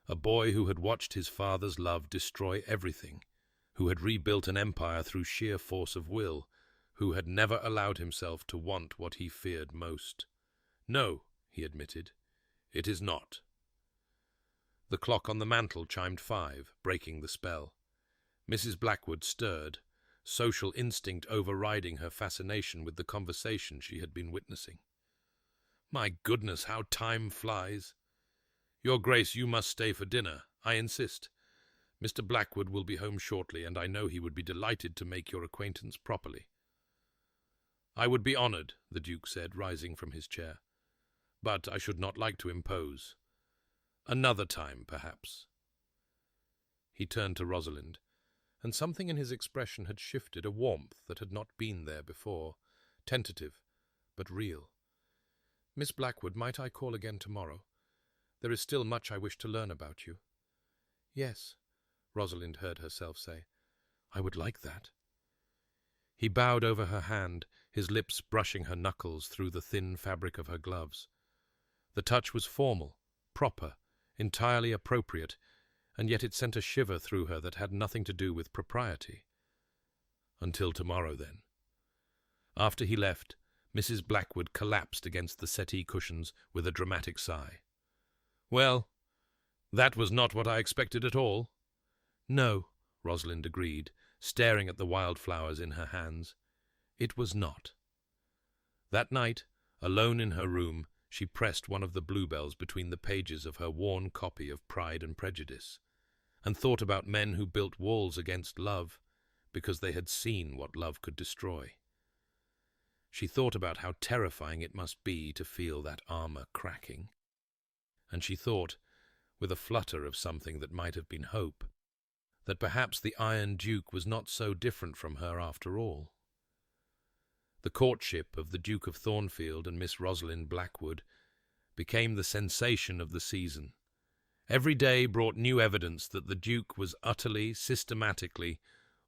a boy who had watched his father's love destroy everything, who had rebuilt an empire through sheer force of will, who had never allowed himself to want what he feared most. "No," he admitted, "it is not." The clock on the mantel chimed 5, breaking the spell. Mrs. Blackwood stirred, social instinct overriding her fascination with the conversation she had been witnessing. "My goodness, how time flies! Your Grace, you must stay for dinner. I insist. Mr. Blackwood will be home shortly, and I know he would be delighted to make your acquaintance properly." "I would be honored," the Duke said, rising from his chair. "But I should not like to impose. Another time, perhaps." He turned to Rosalind, and something in his expression had shifted, a warmth that had not been there before, tentative, but real. "Miss Blackwood, might I call again tomorrow? There is still much I wish to learn about you." "Yes," Rosalind heard herself say. "I would like that." He bowed over her hand, his lips brushing her knuckles through the thin fabric of her gloves. The touch was formal, proper, entirely appropriate, and yet it sent a shiver through her that had nothing to do with propriety. "Until tomorrow, then." After he left, Mrs. Blackwood collapsed against the settee cushions with a dramatic sigh. "Well, that was not what I expected at all." "No," Rosalind agreed, staring at the wildflowers in her hands. "It was not." That night, alone in her room, she pressed one of the bluebells between the pages of her worn copy of Pride and Prejudice, and thought about men who built walls against love because they had seen what love could destroy. She thought about how terrifying it must be to feel that armor cracking. And she thought, with a flutter of something that might have been hope, that perhaps the Iron Duke was not so different from her after all. The courtship of the Duke of Thornfield and Miss Rosalind Blackwood became the sensation of the season, Every day brought new evidence that the Duke was utterly, systematically,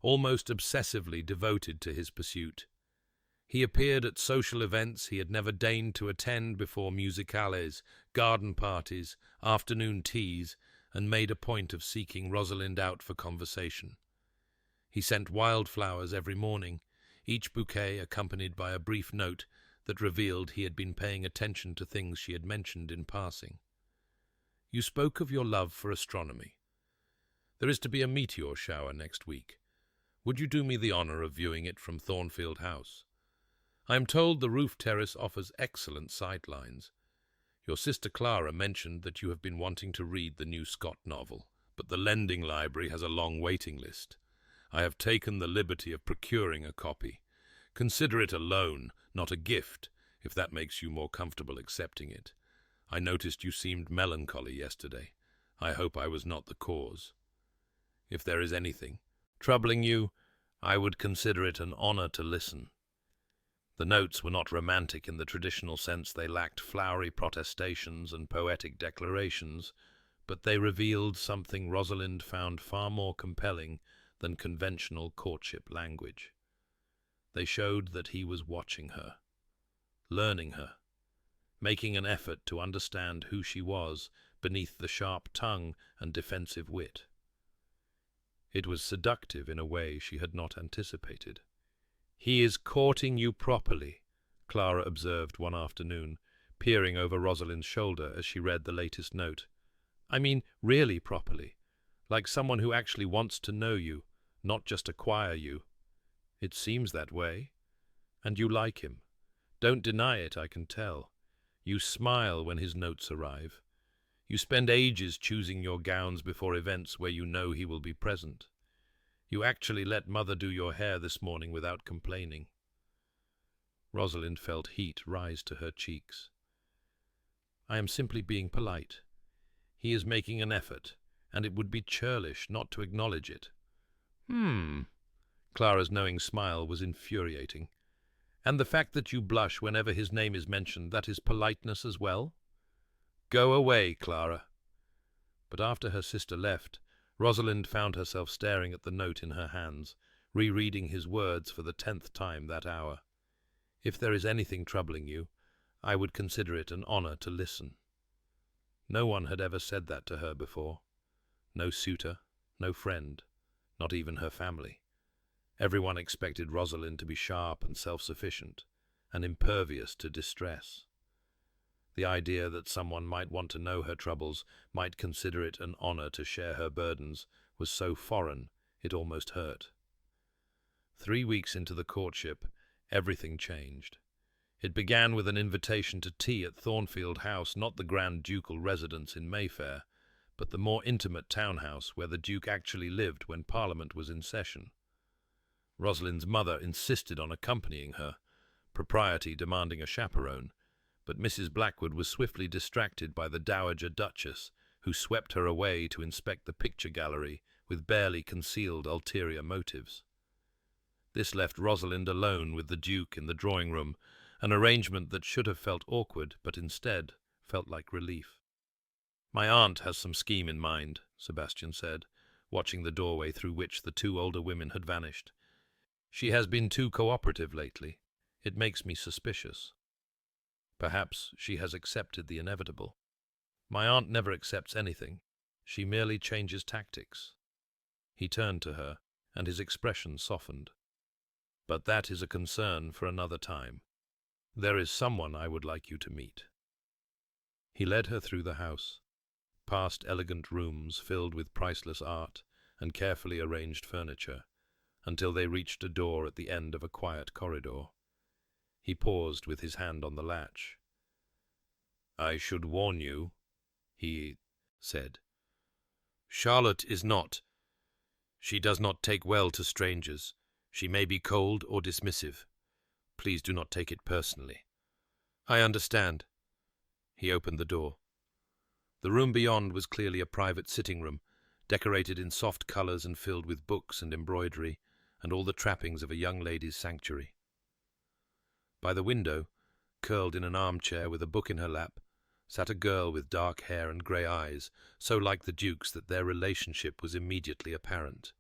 almost obsessively devoted to his pursuit. He appeared at social events he had never deigned to attend before, musicales, garden parties, afternoon teas, and made a point of seeking Rosalind out for conversation. He sent wildflowers every morning, each bouquet accompanied by a brief note that revealed he had been paying attention to things she had mentioned in passing. You spoke of your love for astronomy. There is to be a meteor shower next week. Would you do me the honour of viewing it from Thornfield House? I am told the roof terrace offers excellent sightlines. Your sister Clara mentioned that you have been wanting to read the new Scott novel, but the lending library has a long waiting list. I have taken the liberty of procuring a copy. Consider it a loan, not a gift, if that makes you more comfortable accepting it. I noticed you seemed melancholy yesterday. I hope I was not the cause. If there is anything troubling you, I would consider it an honour to listen. The notes were not romantic in the traditional sense. They lacked flowery protestations and poetic declarations, but they revealed something Rosalind found far more compelling than conventional courtship language. They showed that he was watching her, learning her, making an effort to understand who she was beneath the sharp tongue and defensive wit. It was seductive in a way she had not anticipated. "He is courting you properly," Clara observed one afternoon, peering over Rosalind's shoulder as she read the latest note. "I mean really properly, like someone who actually wants to know you, not just acquire you. It seems that way. And you like him. Don't deny it, I can tell. You smile when his notes arrive. You spend ages choosing your gowns before events where you know he will be present. You actually let Mother do your hair this morning without complaining." Rosalind felt heat rise to her cheeks. "I am simply being polite. He is making an effort, and it would be churlish not to acknowledge it." Clara's knowing smile was infuriating. "And the fact that you blush whenever his name is mentioned, that is politeness as well?" "Go away, Clara." But after her sister left, Rosalind found herself staring at the note in her hands, rereading his words for the 10th time that hour. "If there is anything troubling you, I would consider it an honour to listen." No one had ever said that to her before. No suitor, no friend, not even her family. Everyone expected Rosalind to be sharp and self-sufficient, and impervious to distress. The idea that someone might want to know her troubles, might consider it an honour to share her burdens, was so foreign it almost hurt. 3 weeks into the courtship, everything changed. It began with an invitation to tea at Thornfield House, not the grand ducal residence in Mayfair, but the more intimate townhouse where the Duke actually lived when Parliament was in session. Rosalind's mother insisted on accompanying her, propriety demanding a chaperone, but Mrs. Blackwood was swiftly distracted by the Dowager Duchess, who swept her away to inspect the picture gallery with barely concealed ulterior motives. This left Rosalind alone with the Duke in the drawing-room, an arrangement that should have felt awkward, but instead felt like relief. "My aunt has some scheme in mind," Sebastian said, watching the doorway through which the 2 older women had vanished. "She has been too cooperative lately. It makes me suspicious. Perhaps she has accepted the inevitable. My aunt never accepts anything. She merely changes tactics." He turned to her, and his expression softened. "But that is a concern for another time. There is someone I would like you to meet." He led her through the house, past elegant rooms filled with priceless art and carefully arranged furniture, until they reached a door at the end of a quiet corridor. He paused with his hand on the latch. "I should warn you," he said. "Charlotte is not. She does not take well to strangers. She may be cold or dismissive. Please do not take it personally." "I understand." He opened the door. The room beyond was clearly a private sitting room, decorated in soft colours and filled with books and embroidery, and all the trappings of a young lady's sanctuary. By the window, curled in an armchair with a book in her lap, sat a girl with dark hair and grey eyes, so like the Duke's that their relationship was immediately apparent.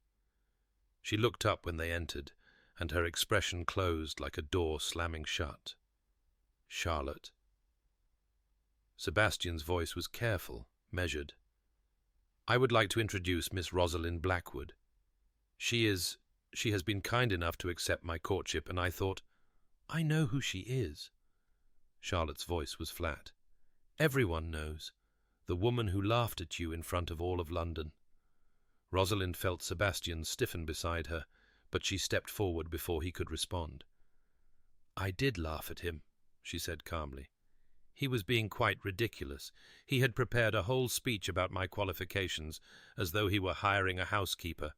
She looked up when they entered, and her expression closed like a door slamming shut. Charlotte. Sebastian's voice was careful, measured. I would like to introduce Miss Rosalind Blackwood. She has been kind enough to accept my courtship, and I thought, I know who she is. Charlotte's voice was flat. Everyone knows. The woman who laughed at you in front of all of London. Rosalind felt Sebastian stiffen beside her, but she stepped forward before he could respond. I did laugh at him, she said calmly. He was being quite ridiculous. He had prepared a whole speech about my qualifications, as though he were hiring a housekeeper,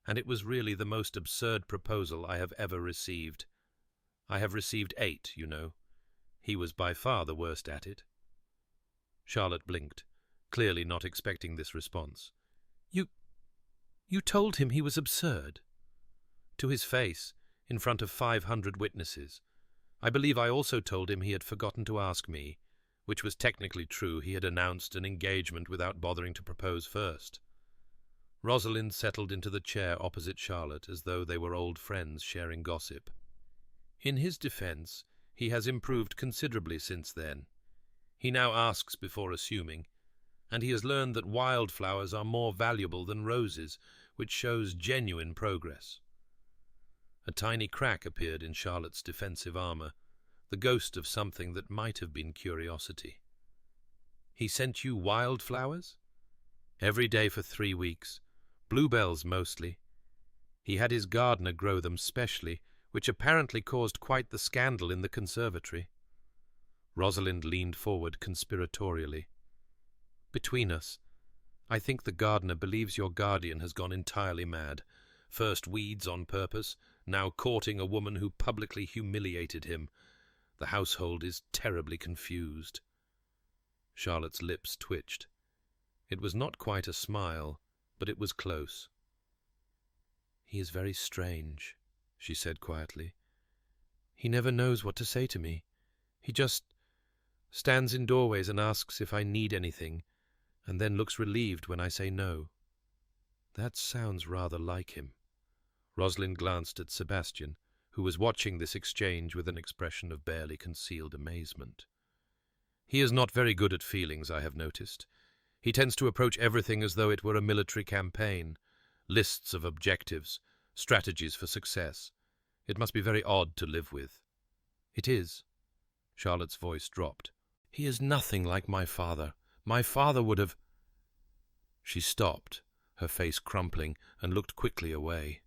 and it was really the most absurd proposal I have ever received. I have received 8, you know. He was by far the worst at it. Charlotte blinked, clearly not expecting this response. You told him he was absurd? To his face, in front of 500 witnesses. I believe I also told him he had forgotten to ask me, which was technically true. He had announced an engagement without bothering to propose first. Rosalind settled into the chair opposite Charlotte as though they were old friends sharing gossip. In his defense, he has improved considerably since then. He now asks before assuming, and he has learned that wildflowers are more valuable than roses, which shows genuine progress. A tiny crack appeared in Charlotte's defensive armour, the ghost of something that might have been curiosity. He sent you wildflowers? Every day for 3 weeks. Bluebells mostly. He had his gardener grow them specially, which apparently caused quite the scandal in the conservatory. Rosalind leaned forward conspiratorially. Between us, I think the gardener believes your guardian has gone entirely mad. First weeds on purpose, now courting a woman who publicly humiliated him. The household is terribly confused. Charlotte's lips twitched. It was not quite a smile, but it was close. He is very strange, she said quietly. He never knows what to say to me. He just stands in doorways and asks if I need anything, and then looks relieved when I say no. That sounds rather like him. Rosalind glanced at Sebastian, who was watching this exchange with an expression of barely concealed amazement. He is not very good at feelings, I have noticed. He tends to approach everything as though it were a military campaign, lists of objectives, strategies for success. It must be very odd to live with. It is. Charlotte's voice dropped. He is nothing like my father. My father would have... She stopped, her face crumpling, and looked quickly away.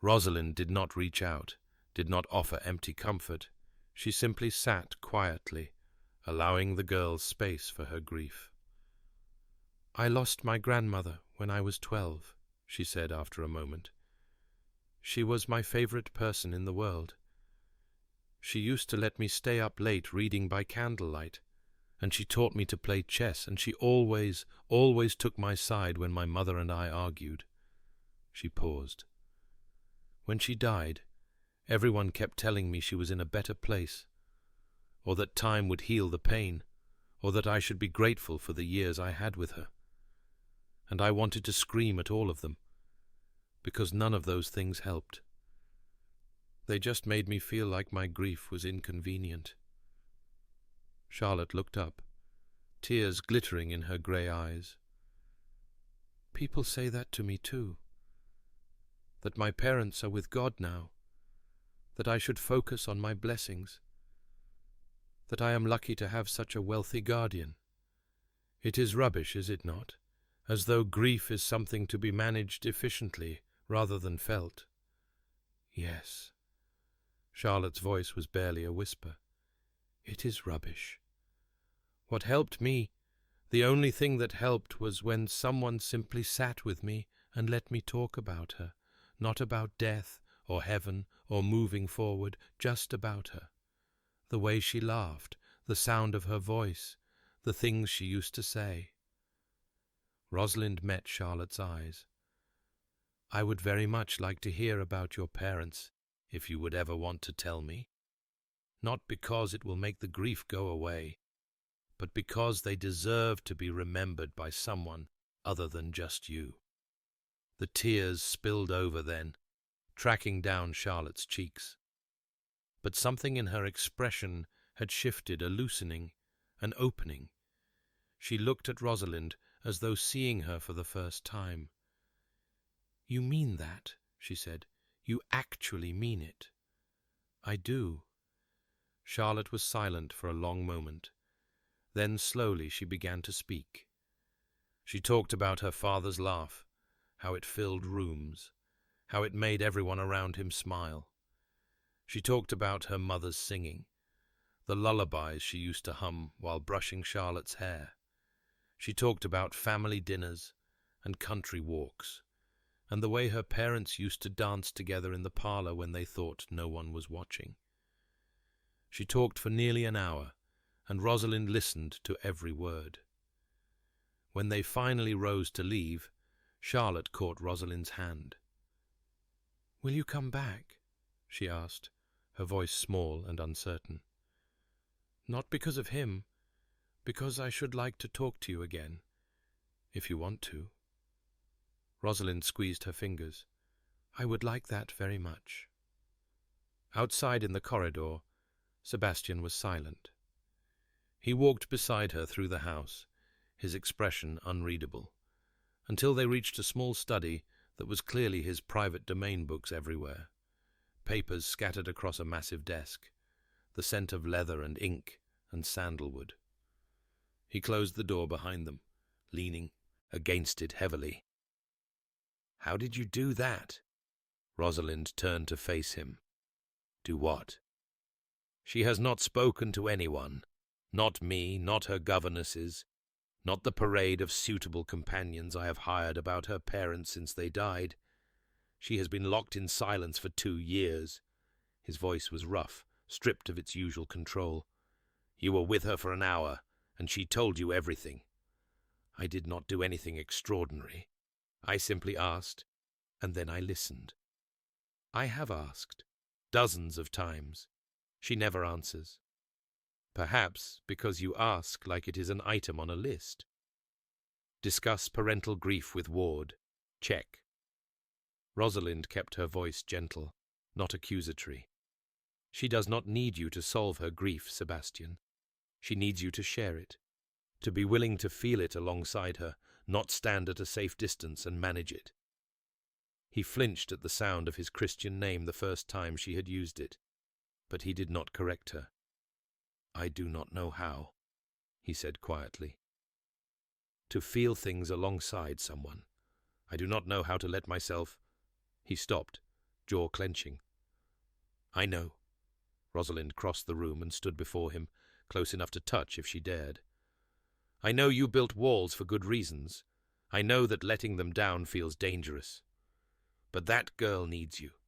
Rosalind did not reach out, did not offer empty comfort. She simply sat quietly, allowing the girl space for her grief. I lost my grandmother when I was 12, she said after a moment. She was my favorite person in the world. She used to let me stay up late reading by candlelight, and she taught me to play chess, and she always took my side when my mother and I argued. She paused. When she died, everyone kept telling me she was in a better place, or that time would heal the pain, or that I should be grateful for the years I had with her. And I wanted to scream at all of them, because none of those things helped. They just made me feel like my grief was inconvenient. Charlotte looked up, tears glittering in her grey eyes. People say that to me too. That my parents are with God now. That I should focus on my blessings. That I am lucky to have such a wealthy guardian. It is rubbish, is it not? As though grief is something to be managed efficiently rather than felt. Yes. Charlotte's voice was barely a whisper. It is rubbish. What helped me, the only thing that helped, was when someone simply sat with me and let me talk about her, not about death or heaven or moving forward, just about her. The way she laughed, the sound of her voice, the things she used to say. Rosalind met Charlotte's eyes. I would very much like to hear about your parents, if you would ever want to tell me. Not because it will make the grief go away, but because they deserve to be remembered by someone other than just you. The tears spilled over then, tracking down Charlotte's cheeks. But something in her expression had shifted, a loosening, an opening. She looked at Rosalind as though seeing her for the first time. "You mean that?" she said. "You actually mean it?" "I do." Charlotte was silent for a long moment. Then slowly she began to speak. She talked about her father's laugh, how it filled rooms, how it made everyone around him smile. She talked about her mother's singing, the lullabies she used to hum while brushing Charlotte's hair. She talked about family dinners and country walks, and the way her parents used to dance together in the parlour when they thought no one was watching. She talked for nearly an hour, and Rosalind listened to every word. When they finally rose to leave, Charlotte caught Rosalind's hand. "Will you come back?" she asked, her voice small and uncertain. "Not because of him, because I should like to talk to you again, if you want to." Rosalind squeezed her fingers. "I would like that very much." Outside in the corridor, Sebastian was silent. He walked beside her through the house, his expression unreadable, until they reached a small study that was clearly his private domain books everywhere, papers scattered across a massive desk, the scent of leather and ink and sandalwood. He closed the door behind them, leaning against it heavily. "How did you do that?" Rosalind turned to face him. "Do what?" "She has not spoken to anyone. Not me, not her governesses, not the parade of suitable companions I have hired about her parents since they died. She has been locked in silence for 2 years. His voice was rough, stripped of its usual control. "You were with her for an hour, and she told you everything. I did not do anything extraordinary. I simply asked, and then I listened. I have asked, dozens of times. She never answers. Perhaps because you ask like it is an item on a list. Discuss parental grief with Ward. Check." Rosalind kept her voice gentle, not accusatory. "She does not need you to solve her grief, Sebastian. She needs you to share it, to be willing to feel it alongside her, not stand at a safe distance and manage it." He flinched at the sound of his Christian name the first time she had used it, but he did not correct her. "I do not know how," he said quietly. "To feel things alongside someone. I do not know how to let myself—" He stopped, jaw clenching. "I know." Rosalind crossed the room and stood before him, close enough to touch if she dared. "I know you built walls for good reasons. I know that letting them down feels dangerous. But that girl needs you.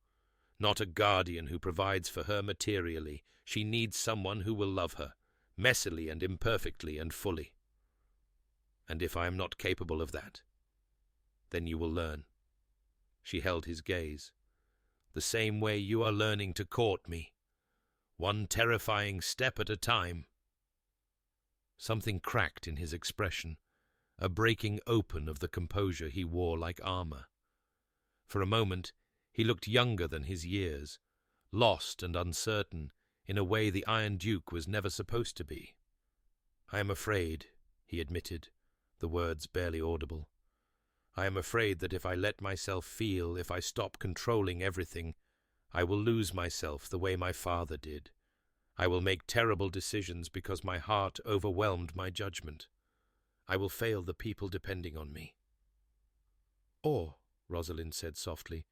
Not a guardian who provides for her materially. She needs someone who will love her, messily and imperfectly and fully. And if I am not capable of that, then you will learn." She held his gaze. "The same way you are learning to court me. One terrifying step at a time." Something cracked in his expression, a breaking open of the composure he wore like armor. For a moment he looked younger than his years, lost and uncertain in a way the Iron Duke was never supposed to be. "I am afraid," he admitted, the words barely audible. "I am afraid that if I let myself feel, if I stop controlling everything, I will lose myself the way my father did. I will make terrible decisions because my heart overwhelmed my judgment. I will fail the people depending on me." "Or," Rosalind said softly,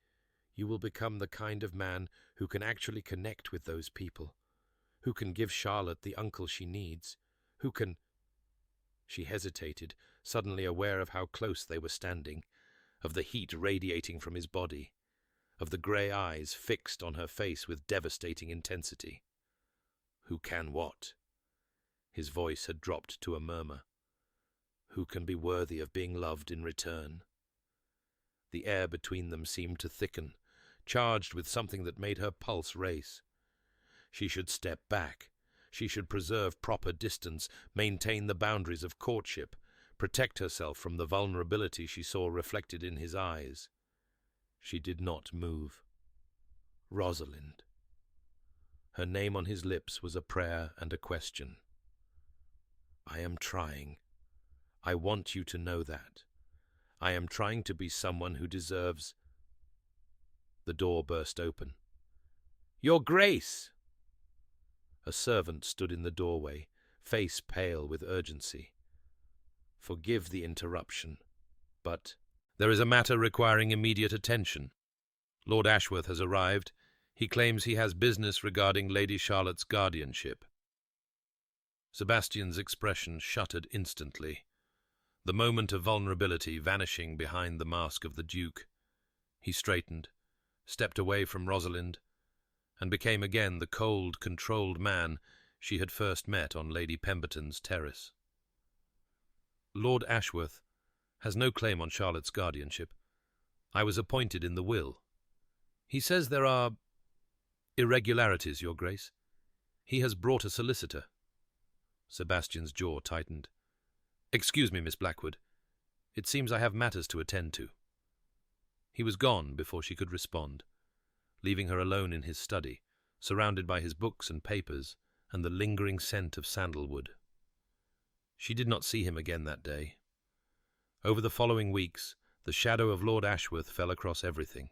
"you will become the kind of man who can actually connect with those people, who can give Charlotte the uncle she needs, who can—" She hesitated, suddenly aware of how close they were standing, of the heat radiating from his body, of the grey eyes fixed on her face with devastating intensity. "Who can what?" His voice had dropped to a murmur. "Who can be worthy of being loved in return?" The air between them seemed to thicken, charged with something that made her pulse race. She should step back, She should preserve proper distance, maintain the boundaries of courtship, protect herself from the vulnerability she saw reflected in his eyes. She did not move. Rosalind. Her name on his lips was a prayer and a question. I am trying. I want you to know that. I am trying to be someone who deserves... The door burst open. Your Grace! A servant stood in the doorway, face pale with urgency. Forgive the interruption, but there is a matter requiring immediate attention. Lord Ashworth has arrived. He claims he has business regarding Lady Charlotte's guardianship. Sebastian's expression shuttered instantly, the moment of vulnerability vanishing behind the mask of the Duke. He straightened, stepped away from Rosalind, and became again the cold, controlled man she had first met on Lady Pemberton's terrace. Lord Ashworth has no claim on Charlotte's guardianship. I was appointed in the will. He says there are irregularities, Your Grace. He has brought a solicitor. Sebastian's jaw tightened. Excuse me, Miss Blackwood. It seems I have matters to attend to. He was gone before she could respond, leaving her alone in his study, surrounded by his books and papers and the lingering scent of sandalwood. She did not see him again that day. Over the following weeks, the shadow of Lord Ashworth fell across everything.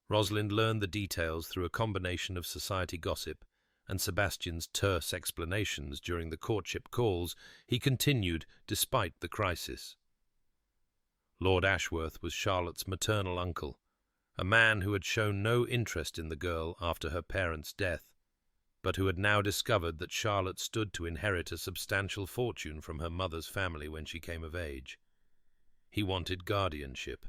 Rosalind learned the details through a combination of society gossip and Sebastian's terse explanations during the courtship calls he continued despite the crisis. Lord Ashworth was Charlotte's maternal uncle, a man who had shown no interest in the girl after her parents' death, but who had now discovered that Charlotte stood to inherit a substantial fortune from her mother's family when she came of age. He wanted guardianship.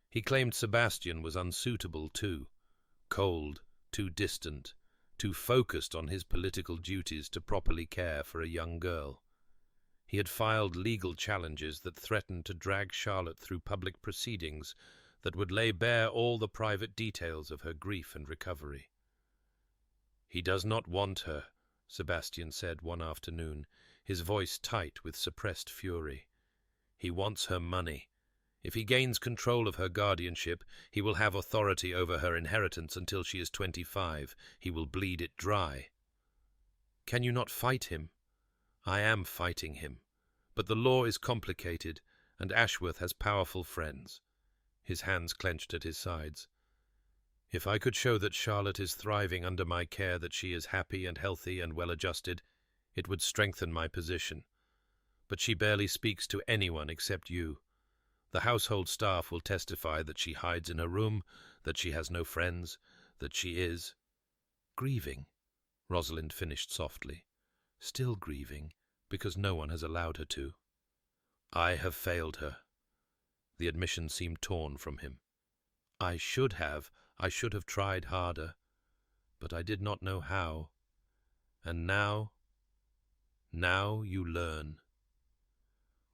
He claimed Sebastian was unsuitable too, cold, too distant, too focused on his political duties to properly care for a young girl. He had filed legal challenges that threatened to drag Charlotte through public proceedings that would lay bare all the private details of her grief and recovery. He does not want her, Sebastian said one afternoon, his voice tight with suppressed fury. He wants her money. If he gains control of her guardianship, he will have authority over her inheritance until she is 25. He will bleed it dry. Can you not fight him? I am fighting him. But the law is complicated, and Ashworth has powerful friends. His hands clenched at his sides. If I could show that Charlotte is thriving under my care, that she is happy and healthy and well-adjusted, it would strengthen my position. But she barely speaks to anyone except you. The household staff will testify that she hides in her room, that she has no friends, that she is grieving, Rosalind finished softly. Still grieving, because no one has allowed her to. I have failed her. The admission seemed torn from him. I should have tried harder, but I did not know how. And now you learn.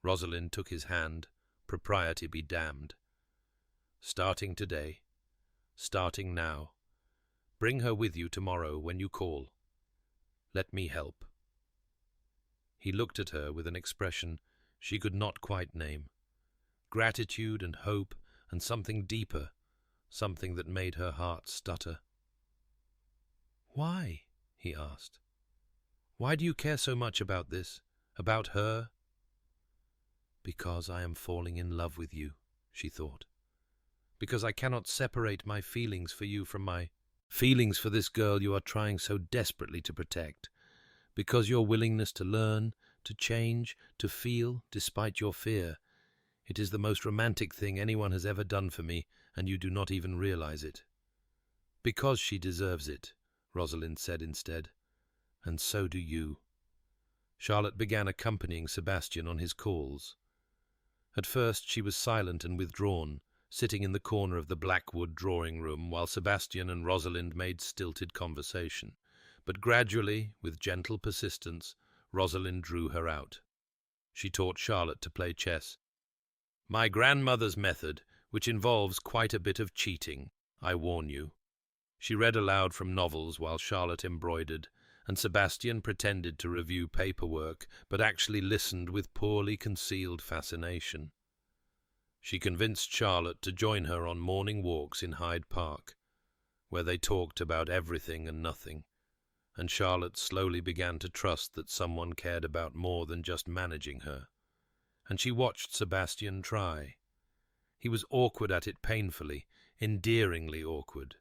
Rosalind took his hand, propriety be damned. Starting today, starting now, bring her with you tomorrow when you call. Let me help. He looked at her with an expression she could not quite name. Gratitude and hope and something deeper, something that made her heart stutter. Why? He asked. Why do you care so much about this, about her? Because I am falling in love with you, she thought. Because I cannot separate my feelings for you from my feelings for this girl you are trying so desperately to protect. Because your willingness to learn, to change, to feel, despite your fear. It is the most romantic thing anyone has ever done for me, and you do not even realize it. Because she deserves it, Rosalind said instead. And so do you. Charlotte began accompanying Sebastian on his calls. At first she was silent and withdrawn, sitting in the corner of the Blackwood drawing-room while Sebastian and Rosalind made stilted conversation. But gradually, with gentle persistence, Rosalind drew her out. She taught Charlotte to play chess. My grandmother's method, which involves quite a bit of cheating, I warn you. She read aloud from novels while Charlotte embroidered, and Sebastian pretended to review paperwork, but actually listened with poorly concealed fascination. She convinced Charlotte to join her on morning walks in Hyde Park, where they talked about everything and nothing, and Charlotte slowly began to trust that someone cared about more than just managing her. And she watched Sebastian try. He was awkward at it, painfully, endearingly awkward.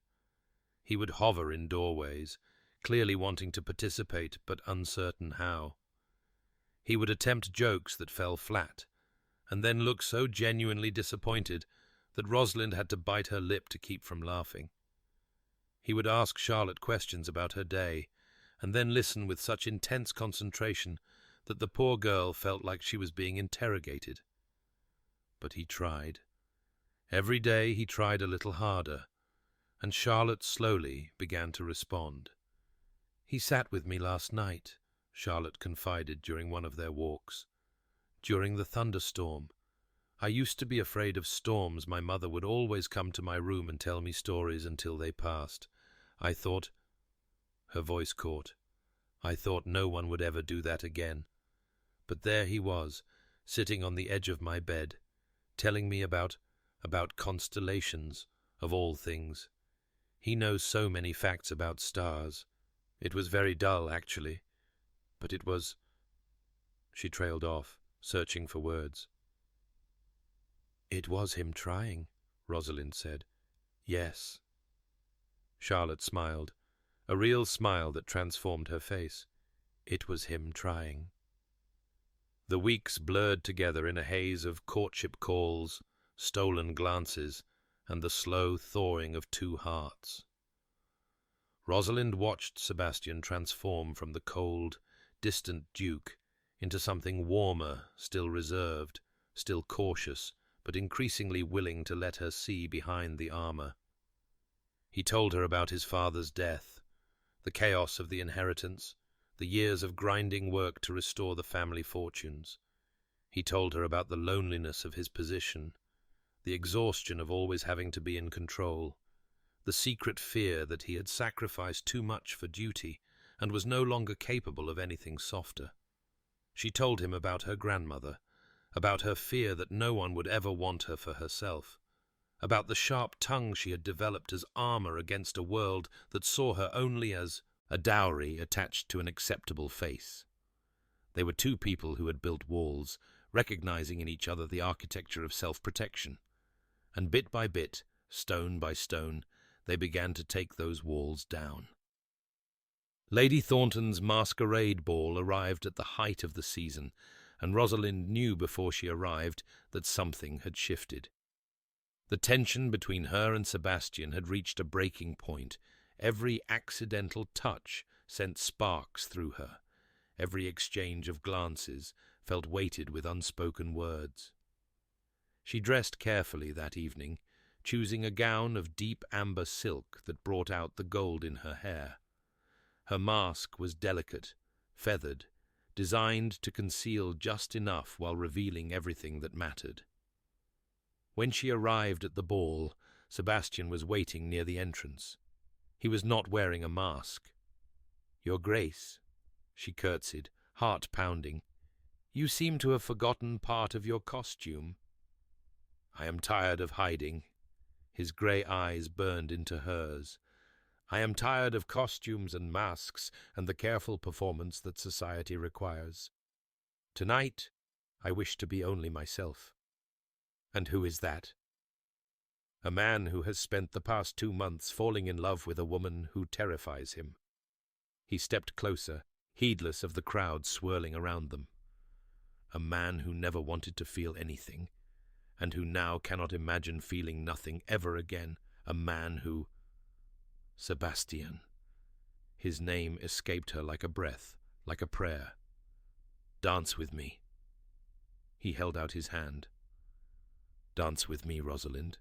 He would hover in doorways, clearly wanting to participate but uncertain how. He would attempt jokes that fell flat, and then look so genuinely disappointed that Rosalind had to bite her lip to keep from laughing. He would ask Charlotte questions about her day, and then listen with such intense concentration that the poor girl felt like she was being interrogated. But he tried. Every day he tried a little harder, and Charlotte slowly began to respond. "He sat with me last night," Charlotte confided during one of their walks. "During the thunderstorm. I used to be afraid of storms. My mother would always come to my room and tell me stories until they passed. I thought—" Her voice caught. "I thought no one would ever do that again. But there he was, sitting on the edge of my bed, telling me about constellations, of all things. He knows so many facts about stars. It was very dull, actually, but it was—" She trailed off, searching for words. "It was him trying," Rosalind said. "Yes." Charlotte smiled, a real smile that transformed her face. "It was him trying." The weeks blurred together in a haze of courtship calls, stolen glances, and the slow thawing of two hearts. Rosalind watched Sebastian transform from the cold, distant duke into something warmer, still reserved, still cautious, but increasingly willing to let her see behind the armor. He told her about his father's death, the chaos of the inheritance, the years of grinding work to restore the family fortunes. He told her about the loneliness of his position, the exhaustion of always having to be in control, the secret fear that he had sacrificed too much for duty and was no longer capable of anything softer. She told him about her grandmother, about her fear that no one would ever want her for herself, about the sharp tongue she had developed as armor against a world that saw her only as a dowry attached to an acceptable face. They were two people who had built walls, recognizing in each other the architecture of self-protection, and bit by bit, stone by stone, they began to take those walls down. Lady Thornton's masquerade ball arrived at the height of the season, and Rosalind knew before she arrived that something had shifted. The tension between her and Sebastian had reached a breaking point. Every accidental touch sent sparks through her. Every exchange of glances felt weighted with unspoken words. She dressed carefully that evening, choosing a gown of deep amber silk that brought out the gold in her hair. Her mask was delicate, feathered, designed to conceal just enough while revealing everything that mattered. When she arrived at the ball, Sebastian was waiting near the entrance. He was not wearing a mask. "Your Grace," she curtsied, heart pounding, "you seem to have forgotten part of your costume." "I am tired of hiding." His grey eyes burned into hers. "I am tired of costumes and masks and the careful performance that society requires. Tonight, I wish to be only myself." "And who is that?" "A man who has spent the past 2 months falling in love with a woman who terrifies him." He stepped closer, heedless of the crowd swirling around them. "A man who never wanted to feel anything, and who now cannot imagine feeling nothing ever again. A man who—" Sebastian. His name escaped her like a breath, like a prayer. "Dance with me." He held out his hand. "Dance with me, Rosalind,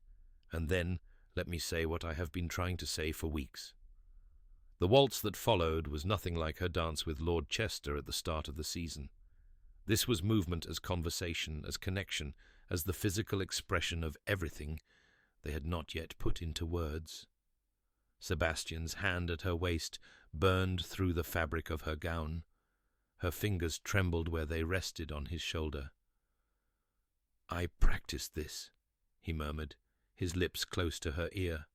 and then let me say what I have been trying to say for weeks." The waltz that followed was nothing like her dance with Lord Chester at the start of the season. This was movement as conversation, as connection, as the physical expression of everything they had not yet put into words. Sebastian's hand at her waist burned through the fabric of her gown. Her fingers trembled where they rested on his shoulder. "I practiced this," he murmured, his lips close to her ear.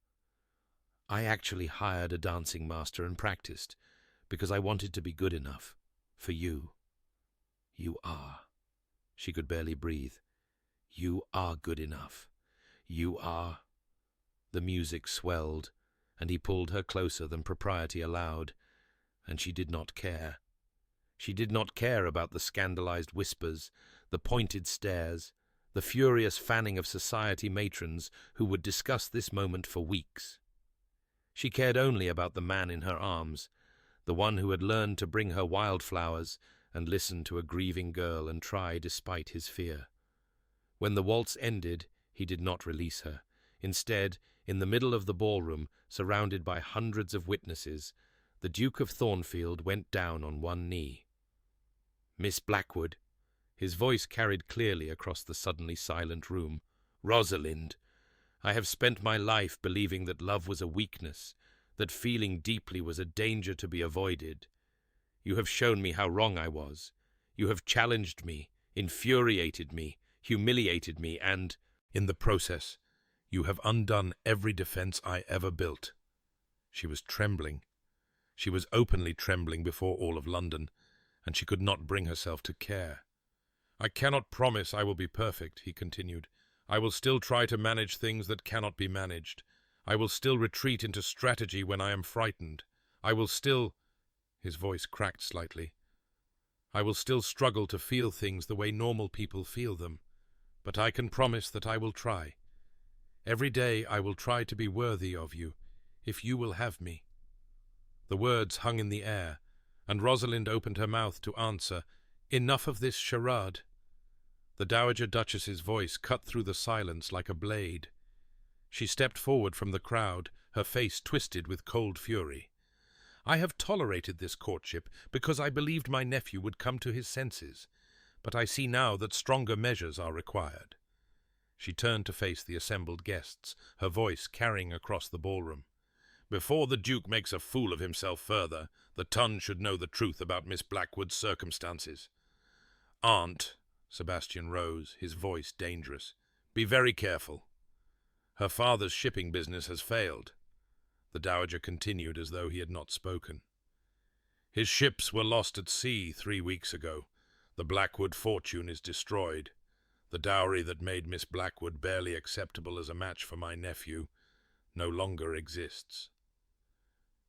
"I actually hired a dancing master and practiced, because I wanted to be good enough. For you. You are." She could barely breathe. "You are good enough. You are." The music swelled, and he pulled her closer than propriety allowed, and she did not care. She did not care about the scandalized whispers, the pointed stares, the furious fanning of society matrons who would discuss this moment for weeks. She cared only about the man in her arms, the one who had learned to bring her wildflowers and listen to a grieving girl and try despite his fear. When the waltz ended, he did not release her. Instead, in the middle of the ballroom, surrounded by hundreds of witnesses, the Duke of Thornfield went down on one knee. "Miss Blackwood," his voice carried clearly across the suddenly silent room, "Rosalind, I have spent my life believing that love was a weakness, that feeling deeply was a danger to be avoided. You have shown me how wrong I was. You have challenged me, infuriated me, humiliated me, and, in the process, you have undone every defense I ever built." She was trembling. She was openly trembling before all of London, and she could not bring herself to care. "I cannot promise I will be perfect," he continued. "I will still try to manage things that cannot be managed. I will still retreat into strategy when I am frightened. I will still—" his voice cracked slightly. "I will still struggle to feel things the way normal people feel them. But I can promise that I will try. Every day I will try to be worthy of you, if you will have me." The words hung in the air, and Rosalind opened her mouth to answer, "Enough of this charade." The Dowager Duchess's voice cut through the silence like a blade. She stepped forward from the crowd, her face twisted with cold fury. "I have tolerated this courtship because I believed my nephew would come to his senses, but I see now that stronger measures are required." She turned to face the assembled guests, her voice carrying across the ballroom. "Before the Duke makes a fool of himself further, the Tun should know the truth about Miss Blackwood's circumstances. Aunt," Sebastian rose, his voice dangerous, "be very careful. Her father's shipping business has failed." The Dowager continued as though he had not spoken. "His ships were lost at sea 3 weeks ago. The Blackwood fortune is destroyed. The dowry that made Miss Blackwood barely acceptable as a match for my nephew no longer exists."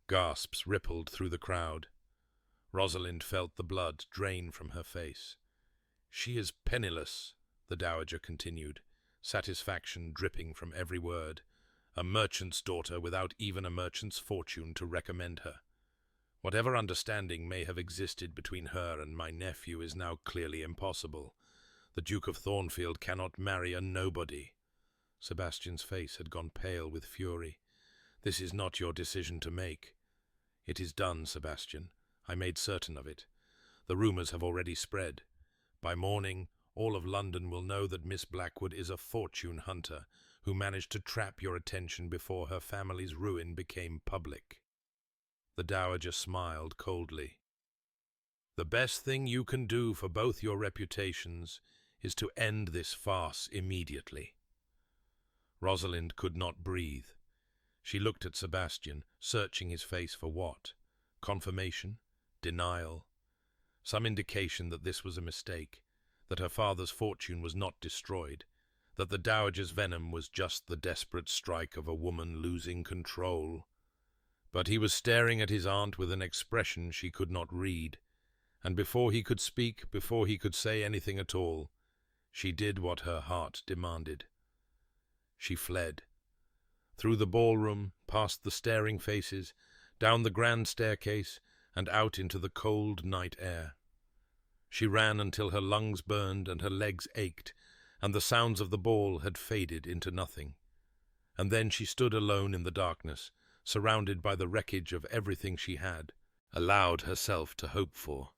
Gasps rippled through the crowd. Rosalind felt the blood drain from her face. "She is penniless," the Dowager continued, satisfaction dripping from every word. "A merchant's daughter without even a merchant's fortune to recommend her. Whatever understanding may have existed between her and my nephew is now clearly impossible. The Duke of Thornfield cannot marry a nobody." Sebastian's face had gone pale with fury. "This is not your decision to make." "It is done, Sebastian. I made certain of it. The rumors have already spread. By morning, all of London will know that Miss Blackwood is a fortune hunter who managed to trap your attention before her family's ruin became public." The Dowager smiled coldly. "The best thing you can do for both your reputations is to end this farce immediately." Rosalind could not breathe. She looked at Sebastian, searching his face for what? Confirmation? Denial? Some indication that this was a mistake, that her father's fortune was not destroyed, that the Dowager's venom was just the desperate strike of a woman losing control. But he was staring at his aunt with an expression she could not read, and before he could speak, before he could say anything at all, she did what her heart demanded. She fled. Through the ballroom, past the staring faces, down the grand staircase, and out into the cold night air. She ran until her lungs burned and her legs ached, and the sounds of the ball had faded into nothing. And then she stood alone in the darkness, surrounded by the wreckage of everything she had allowed herself to hope for.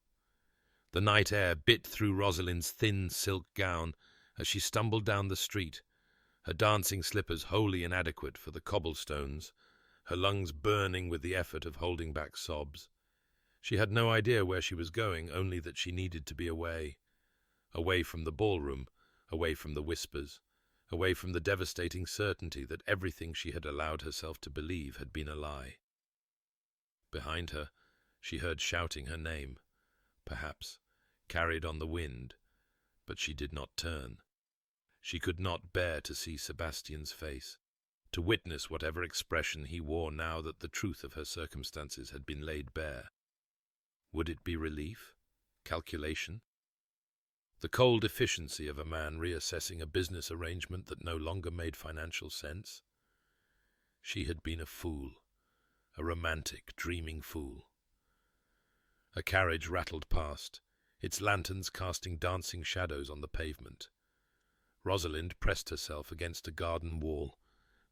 The night air bit through Rosalind's thin silk gown as she stumbled down the street, her dancing slippers wholly inadequate for the cobblestones, her lungs burning with the effort of holding back sobs. She had no idea where she was going, only that she needed to be away. Away from the ballroom, away from the whispers, away from the devastating certainty that everything she had allowed herself to believe had been a lie. Behind her, she heard shouting her name, perhaps carried on the wind, but she did not turn. She could not bear to see Sebastian's face, to witness whatever expression he wore now that the truth of her circumstances had been laid bare. Would it be relief? Calculation? The cold efficiency of a man reassessing a business arrangement that no longer made financial sense? She had been a fool, a romantic, dreaming fool. A carriage rattled past, its lanterns casting dancing shadows on the pavement. Rosalind pressed herself against a garden wall,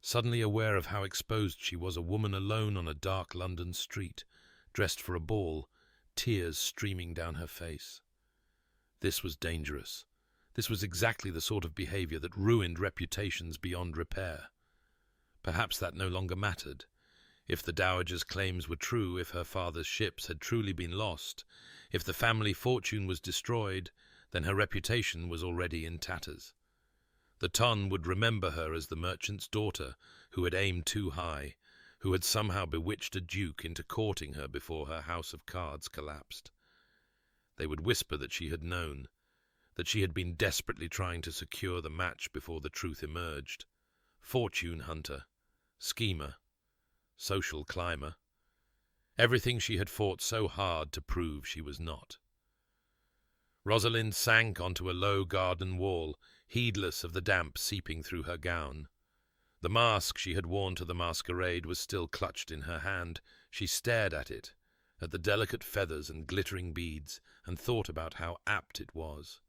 suddenly aware of how exposed she was, a woman alone on a dark London street, dressed for a ball, tears streaming down her face. This was dangerous. This was exactly the sort of behavior that ruined reputations beyond repair. Perhaps that no longer mattered. If the dowager's claims were true, if her father's ships had truly been lost, if the family fortune was destroyed, then her reputation was already in tatters. The ton would remember her as the merchant's daughter who had aimed too high, who had somehow bewitched a duke into courting her before her house of cards collapsed. They would whisper that she had known, that she had been desperately trying to secure the match before the truth emerged. Fortune hunter, schemer, social climber. Everything she had fought so hard to prove she was not. Rosalind sank onto a low garden wall, heedless of the damp seeping through her gown. The mask she had worn to the masquerade was still clutched in her hand. She stared at it, at the delicate feathers and glittering beads, and thought about how apt it was.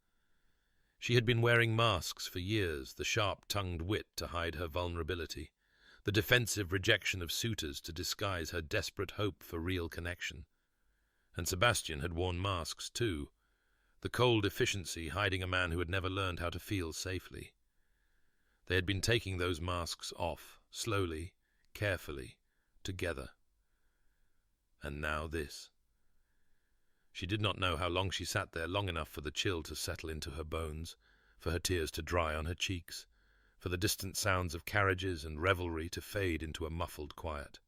She had been wearing masks for years, the sharp-tongued wit to hide her vulnerability, the defensive rejection of suitors to disguise her desperate hope for real connection. And Sebastian had worn masks too, the cold efficiency hiding a man who had never learned how to feel safely. They had been taking those masks off, slowly, carefully, together. And now this. She did not know how long she sat there, long enough for the chill to settle into her bones, for her tears to dry on her cheeks, for the distant sounds of carriages and revelry to fade into a muffled quiet.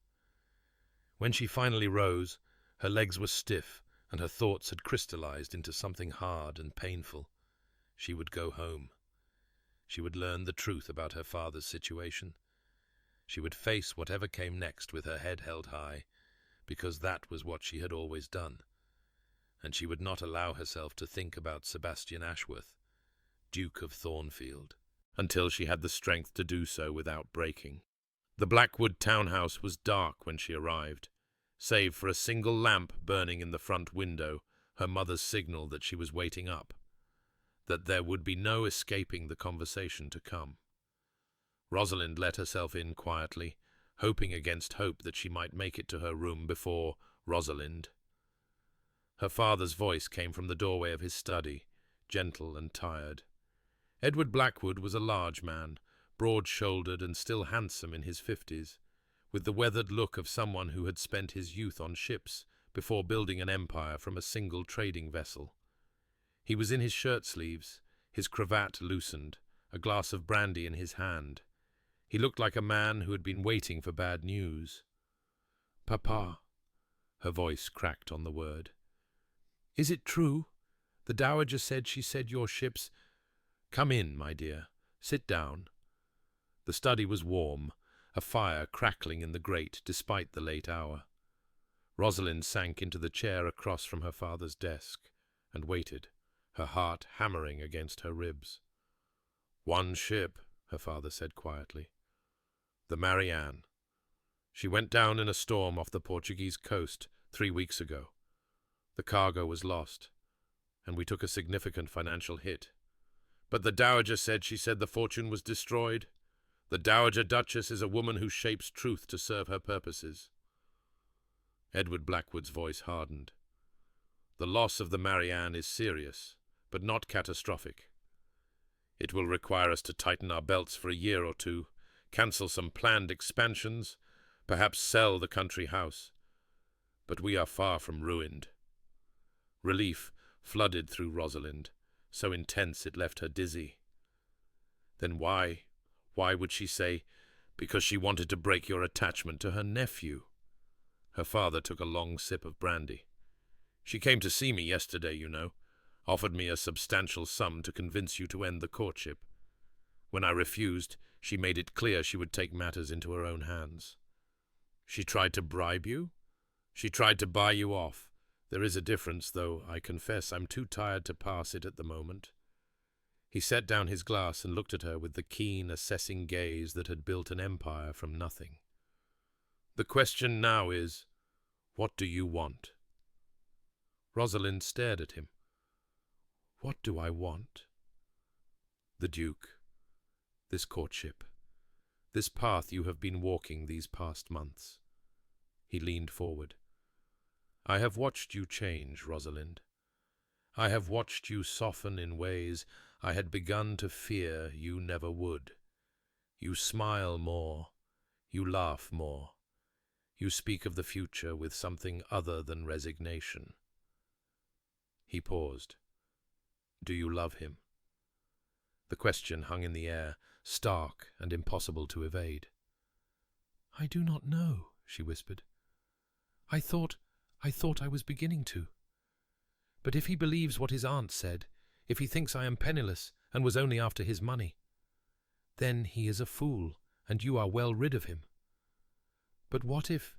When she finally rose, her legs were stiff, and her thoughts had crystallized into something hard and painful. She would go home. She would learn the truth about her father's situation. She would face whatever came next with her head held high, because that was what she had always done. And she would not allow herself to think about Sebastian Ashworth, Duke of Thornfield, until she had the strength to do so without breaking. The Blackwood townhouse was dark when she arrived, save for a single lamp burning in the front window, her mother's signal that she was waiting up, that there would be no escaping the conversation to come. Rosalind let herself in quietly, hoping against hope that she might make it to her room before Rosalind. Her father's voice came from the doorway of his study, gentle and tired. Edward Blackwood was a large man, broad-shouldered and still handsome in his 50s, with the weathered look of someone who had spent his youth on ships before building an empire from a single trading vessel. He was in his shirt-sleeves, his cravat loosened, a glass of brandy in his hand. He looked like a man who had been waiting for bad news. "Papa," her voice cracked on the word. "Is it true? The dowager said she said your ships—" "Come in, my dear. Sit down." The study was warm, a fire crackling in the grate despite the late hour. Rosalind sank into the chair across from her father's desk and waited, her heart hammering against her ribs. "One ship," her father said quietly. "The Marianne. She went down in a storm off the Portuguese coast 3 weeks ago. The cargo was lost, and we took a significant financial hit. But the dowager said she said the fortune was destroyed. The Dowager Duchess is a woman who shapes truth to serve her purposes." Edward Blackwood's voice hardened. "The loss of the Marianne is serious, but not catastrophic. It will require us to tighten our belts for a year or two, cancel some planned expansions, perhaps sell the country house. But we are far from ruined. Relief flooded through Rosalind, so intense it left her dizzy. Then why would she say, because she wanted to break your attachment to her nephew? Her father took a long sip of brandy. She came to see me yesterday, you know, offered me a substantial sum to convince you to end the courtship. When I refused, she made it clear she would take matters into her own hands. She tried to bribe you? She tried to buy you off. There is a difference, though I confess I'm too tired to pass it at the moment. He set down his glass and looked at her with the keen, assessing gaze that had built an empire from nothing. The question now is, what do you want? Rosalind stared at him. What do I want? The Duke. This courtship. This path you have been walking these past months. He leaned forward. I have watched you change, Rosalind. I have watched you soften in ways I had begun to fear you never would. You smile more. You laugh more. You speak of the future with something other than resignation. He paused. Do you love him? The question hung in the air, stark and impossible to evade. I do not know, she whispered. I thought I was beginning to. But if he believes what his aunt said, if he thinks I am penniless and was only after his money, then he is a fool, and you are well rid of him. But what if—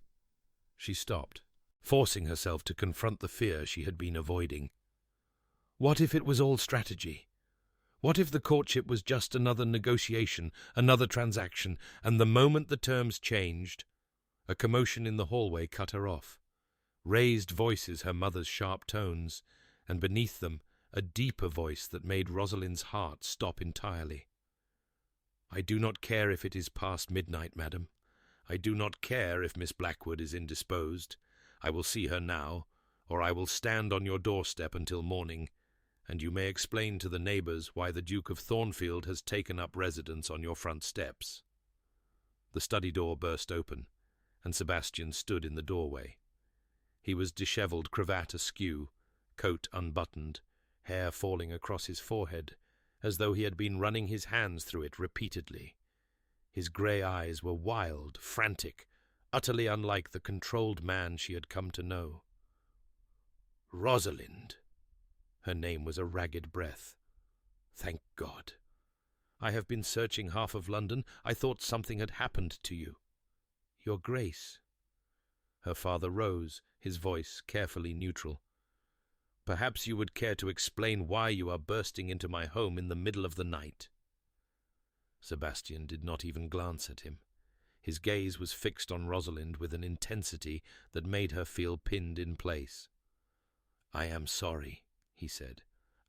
She stopped, forcing herself to confront the fear she had been avoiding. What if it was all strategy? What if the courtship was just another negotiation, another transaction, and the moment the terms changed, a commotion in the hallway cut her off. Raised voices, her mother's sharp tones, and beneath them a deeper voice that made Rosalind's heart stop entirely. I do not care if it is past midnight, madam. I do not care if Miss Blackwood is indisposed. I will see her now, or I will stand on your doorstep until morning, and you may explain to the neighbours why the Duke of Thornfield has taken up residence on your front steps. The study door burst open, and Sebastian stood in the doorway. He was dishevelled, cravat askew, coat unbuttoned, hair falling across his forehead, as though he had been running his hands through it repeatedly. His grey eyes were wild, frantic, utterly unlike the controlled man she had come to know. Rosalind. Her name was a ragged breath. Thank God. I have been searching half of London. I thought something had happened to you. Your Grace. Her father rose, his voice carefully neutral. Perhaps you would care to explain why you are bursting into my home in the middle of the night. Sebastian did not even glance at him. His gaze was fixed on Rosalind with an intensity that made her feel pinned in place. I am sorry, he said.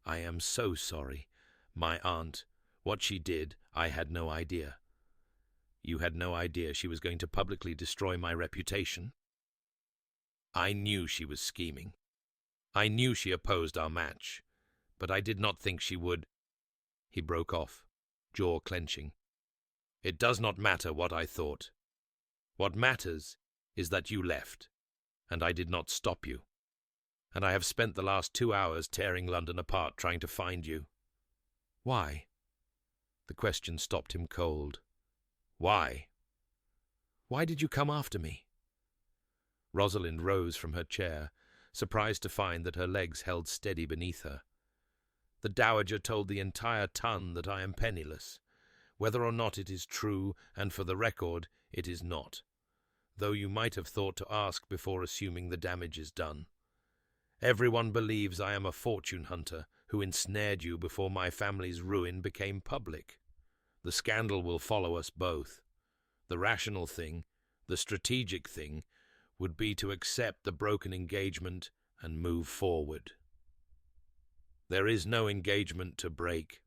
I am so sorry. My aunt, what she did, I had no idea. You had no idea she was going to publicly destroy my reputation? I knew she was scheming. I knew she opposed our match, but I did not think she would. He broke off, jaw clenching. It does not matter what I thought. What matters is that you left, and I did not stop you. And I have spent the last 2 hours tearing London apart trying to find you. Why? The question stopped him cold. Why? Why did you come after me? Rosalind rose from her chair, surprised to find that her legs held steady beneath her. The Dowager told the entire ton that I am penniless. Whether or not it is true, and for the record, it is not, though you might have thought to ask before assuming the damage is done. Everyone believes I am a fortune hunter who ensnared you before my family's ruin became public. The scandal will follow us both. The rational thing, the strategic thing, would be to accept the broken engagement and move forward. There is no engagement to break.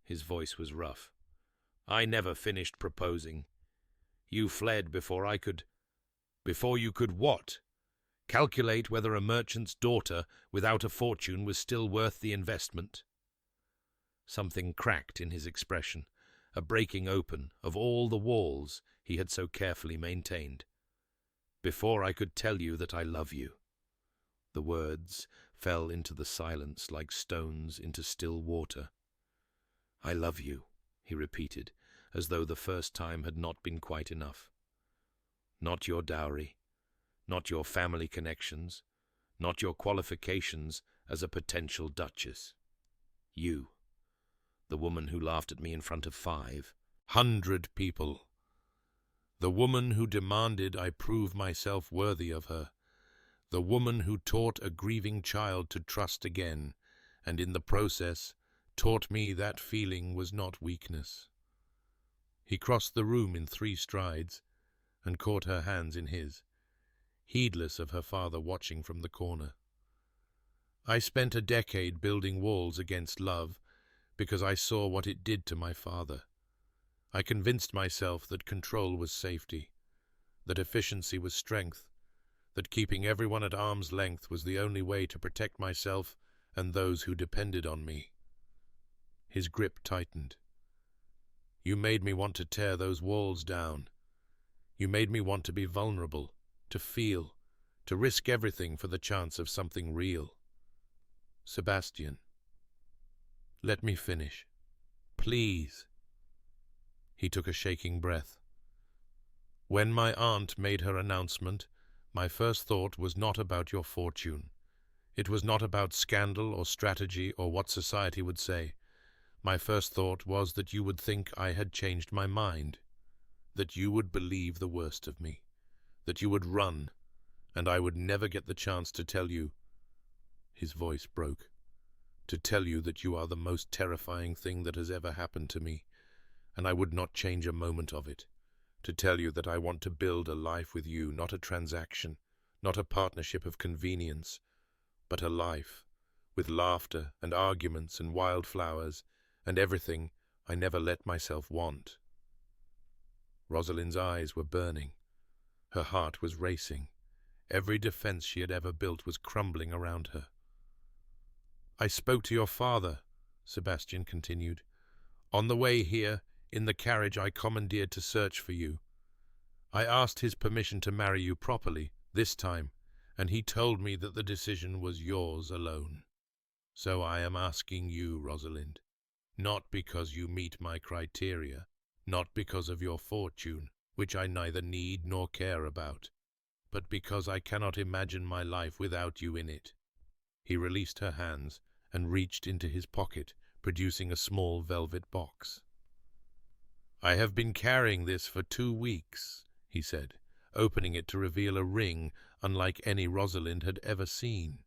His voice was rough. I never finished proposing. You fled before I could— Before you could what? Calculate whether a merchant's daughter without a fortune was still worth the investment. Something cracked in his expression, a breaking open of all the walls he had so carefully maintained. "Before I could tell you that I love you." The words fell into the silence like stones into still water. "I love you," he repeated, as though the first time had not been quite enough. "Not your dowry, not your family connections, not your qualifications as a potential duchess. You, the woman who laughed at me in front of 500 people. The woman who demanded I prove myself worthy of her. The woman who taught a grieving child to trust again, and in the process taught me that feeling was not weakness." He crossed the room in 3 strides and caught her hands in his, heedless of her father watching from the corner. "I spent a decade building walls against love because I saw what it did to my father. I convinced myself that control was safety, that efficiency was strength, that keeping everyone at arm's length was the only way to protect myself and those who depended on me." His grip tightened. "You made me want to tear those walls down. You made me want to be vulnerable, to feel, to risk everything for the chance of something real. Sebastian, let me finish. Please." He took a shaking breath. "When my aunt made her announcement, my first thought was not about your fortune. It was not about scandal or strategy or what society would say. My first thought was that you would think I had changed my mind, that you would believe the worst of me, that you would run, and I would never get the chance to tell you." His voice broke. "To tell you that you are the most terrifying thing that has ever happened to me, and I would not change a moment of it. To tell you that I want to build a life with you, not a transaction, not a partnership of convenience, but a life, with laughter and arguments and wildflowers, and everything I never let myself want." Rosalind's eyes were burning. Her heart was racing. Every defense she had ever built was crumbling around her. "I spoke to your father," Sebastian continued. "On the way here, in the carriage I commandeered to search for you. I asked his permission to marry you properly, this time, and he told me that the decision was yours alone. So I am asking you, Rosalind, not because you meet my criteria, not because of your fortune, which I neither need nor care about, but because I cannot imagine my life without you in it." He released her hands and reached into his pocket, producing a small velvet box. "I have been carrying this for 2 weeks, he said, opening it to reveal a ring unlike any Rosalind had ever seen.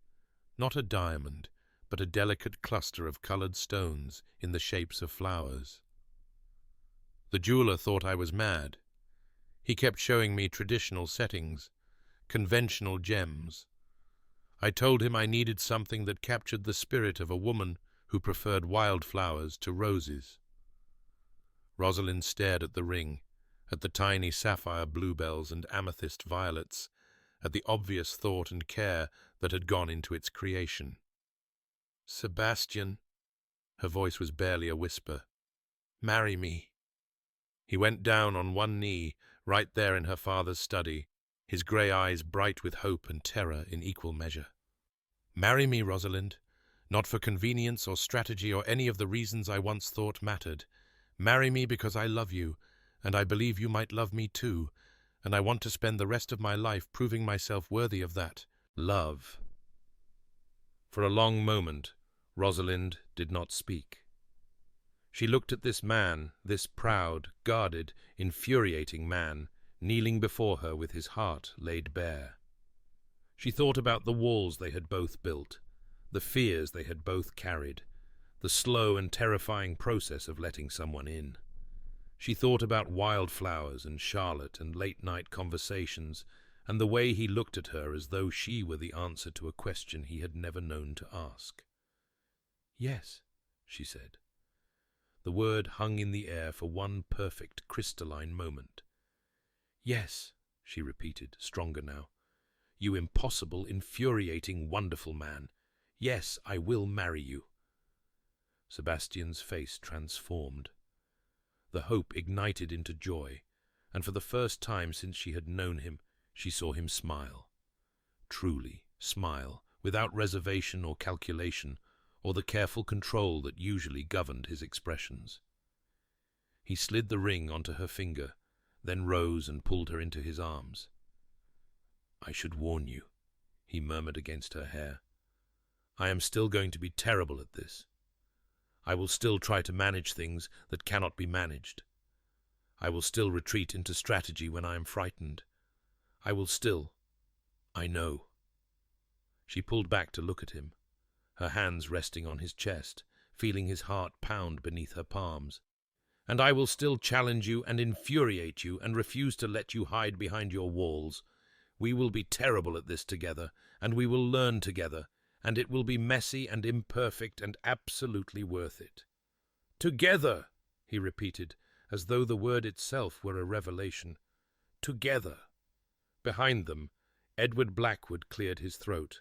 Not a diamond, but a delicate cluster of colored stones in the shapes of flowers. The jeweler thought I was mad. He kept showing me traditional settings, conventional gems. I told him I needed something that captured the spirit of a woman who preferred wildflowers to roses." Rosalind stared at the ring, at the tiny sapphire bluebells and amethyst violets, at the obvious thought and care that had gone into its creation. "Sebastian," her voice was barely a whisper, "marry me." He went down on one knee, right there in her father's study, his grey eyes bright with hope and terror in equal measure. "Marry me, Rosalind, not for convenience or strategy or any of the reasons I once thought mattered. Marry me because I love you, and I believe you might love me too, and I want to spend the rest of my life proving myself worthy of that love." For a long moment, Rosalind did not speak. She looked at this man, this proud, guarded, infuriating man, kneeling before her with his heart laid bare. She thought about the walls they had both built, the fears they had both carried, the slow and terrifying process of letting someone in. She thought about wildflowers and Charlotte and late-night conversations, and the way he looked at her as though she were the answer to a question he had never known to ask. "Yes," she said. The word hung in the air for one perfect, crystalline moment. "Yes," she repeated, stronger now. "You impossible, infuriating, wonderful man. Yes, I will marry you." Sebastian's face transformed. The hope ignited into joy, and for the first time since she had known him, she saw him smile. Truly smile, without reservation or calculation, or the careful control that usually governed his expressions. He slid the ring onto her finger, then rose and pulled her into his arms. "I should warn you," he murmured against her hair. "I am still going to be terrible at this. I will still try to manage things that cannot be managed. I will still retreat into strategy when I am frightened. I will still... I know." She pulled back to look at him, her hands resting on his chest, feeling his heart pound beneath her palms. "And I will still challenge you and infuriate you and refuse to let you hide behind your walls. We will be terrible at this together, and we will learn together, and it will be messy and imperfect and absolutely worth it." "Together," he repeated, as though the word itself were a revelation. "Together." Behind them, Edward Blackwood cleared his throat.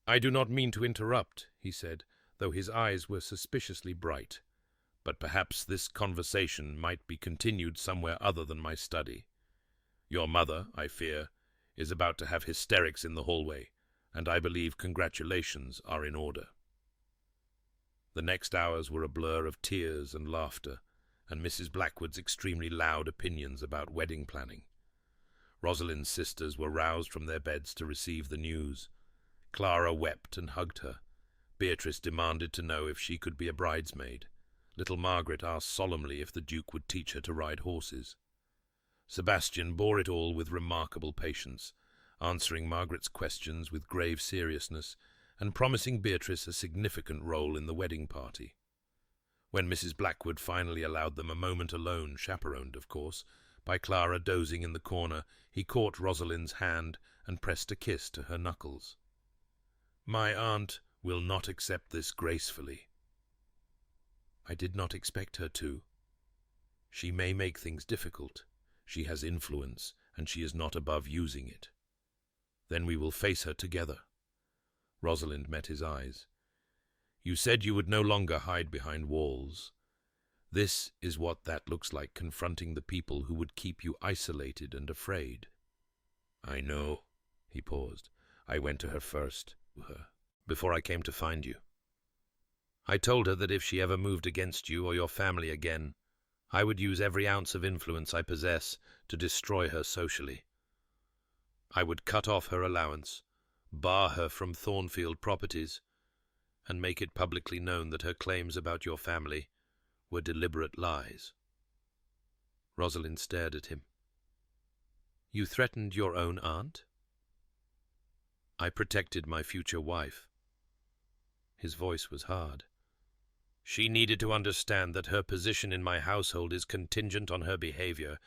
"I do not mean to interrupt," he said, though his eyes were suspiciously bright. "But perhaps this conversation might be continued somewhere other than my study. Your mother, I fear, is about to have hysterics in the hallway, and I believe congratulations are in order." The next hours were a blur of tears and laughter, and Mrs. Blackwood's extremely loud opinions about wedding planning. Rosalind's sisters were roused from their beds to receive the news. Clara wept and hugged her. Beatrice demanded to know if she could be a bridesmaid. Little Margaret asked solemnly if the Duke would teach her to ride horses. Sebastian bore it all with remarkable patience, answering Margaret's questions with grave seriousness, and promising Beatrice a significant role in the wedding party. When Mrs. Blackwood finally allowed them a moment alone, chaperoned, of course, by Clara dozing in the corner, he caught Rosalind's hand and pressed a kiss to her knuckles. "My aunt will not accept this gracefully." "I did not expect her to. She may make things difficult. She has influence, and she is not above using it. Then we will face her together." Rosalind met his eyes. "You said you would no longer hide behind walls. This is what that looks like, confronting the people who would keep you isolated and afraid." "I know." He paused. "I went to her first, before I came to find you. I told her that if she ever moved against you or your family again, I would use every ounce of influence I possess to destroy her socially. I would cut off her allowance, bar her from Thornfield properties, and make it publicly known that her claims about your family were deliberate lies." Rosalind stared at him. "You threatened your own aunt?" "I protected my future wife." His voice was hard. "She needed to understand that her position in my household is contingent on her behavior,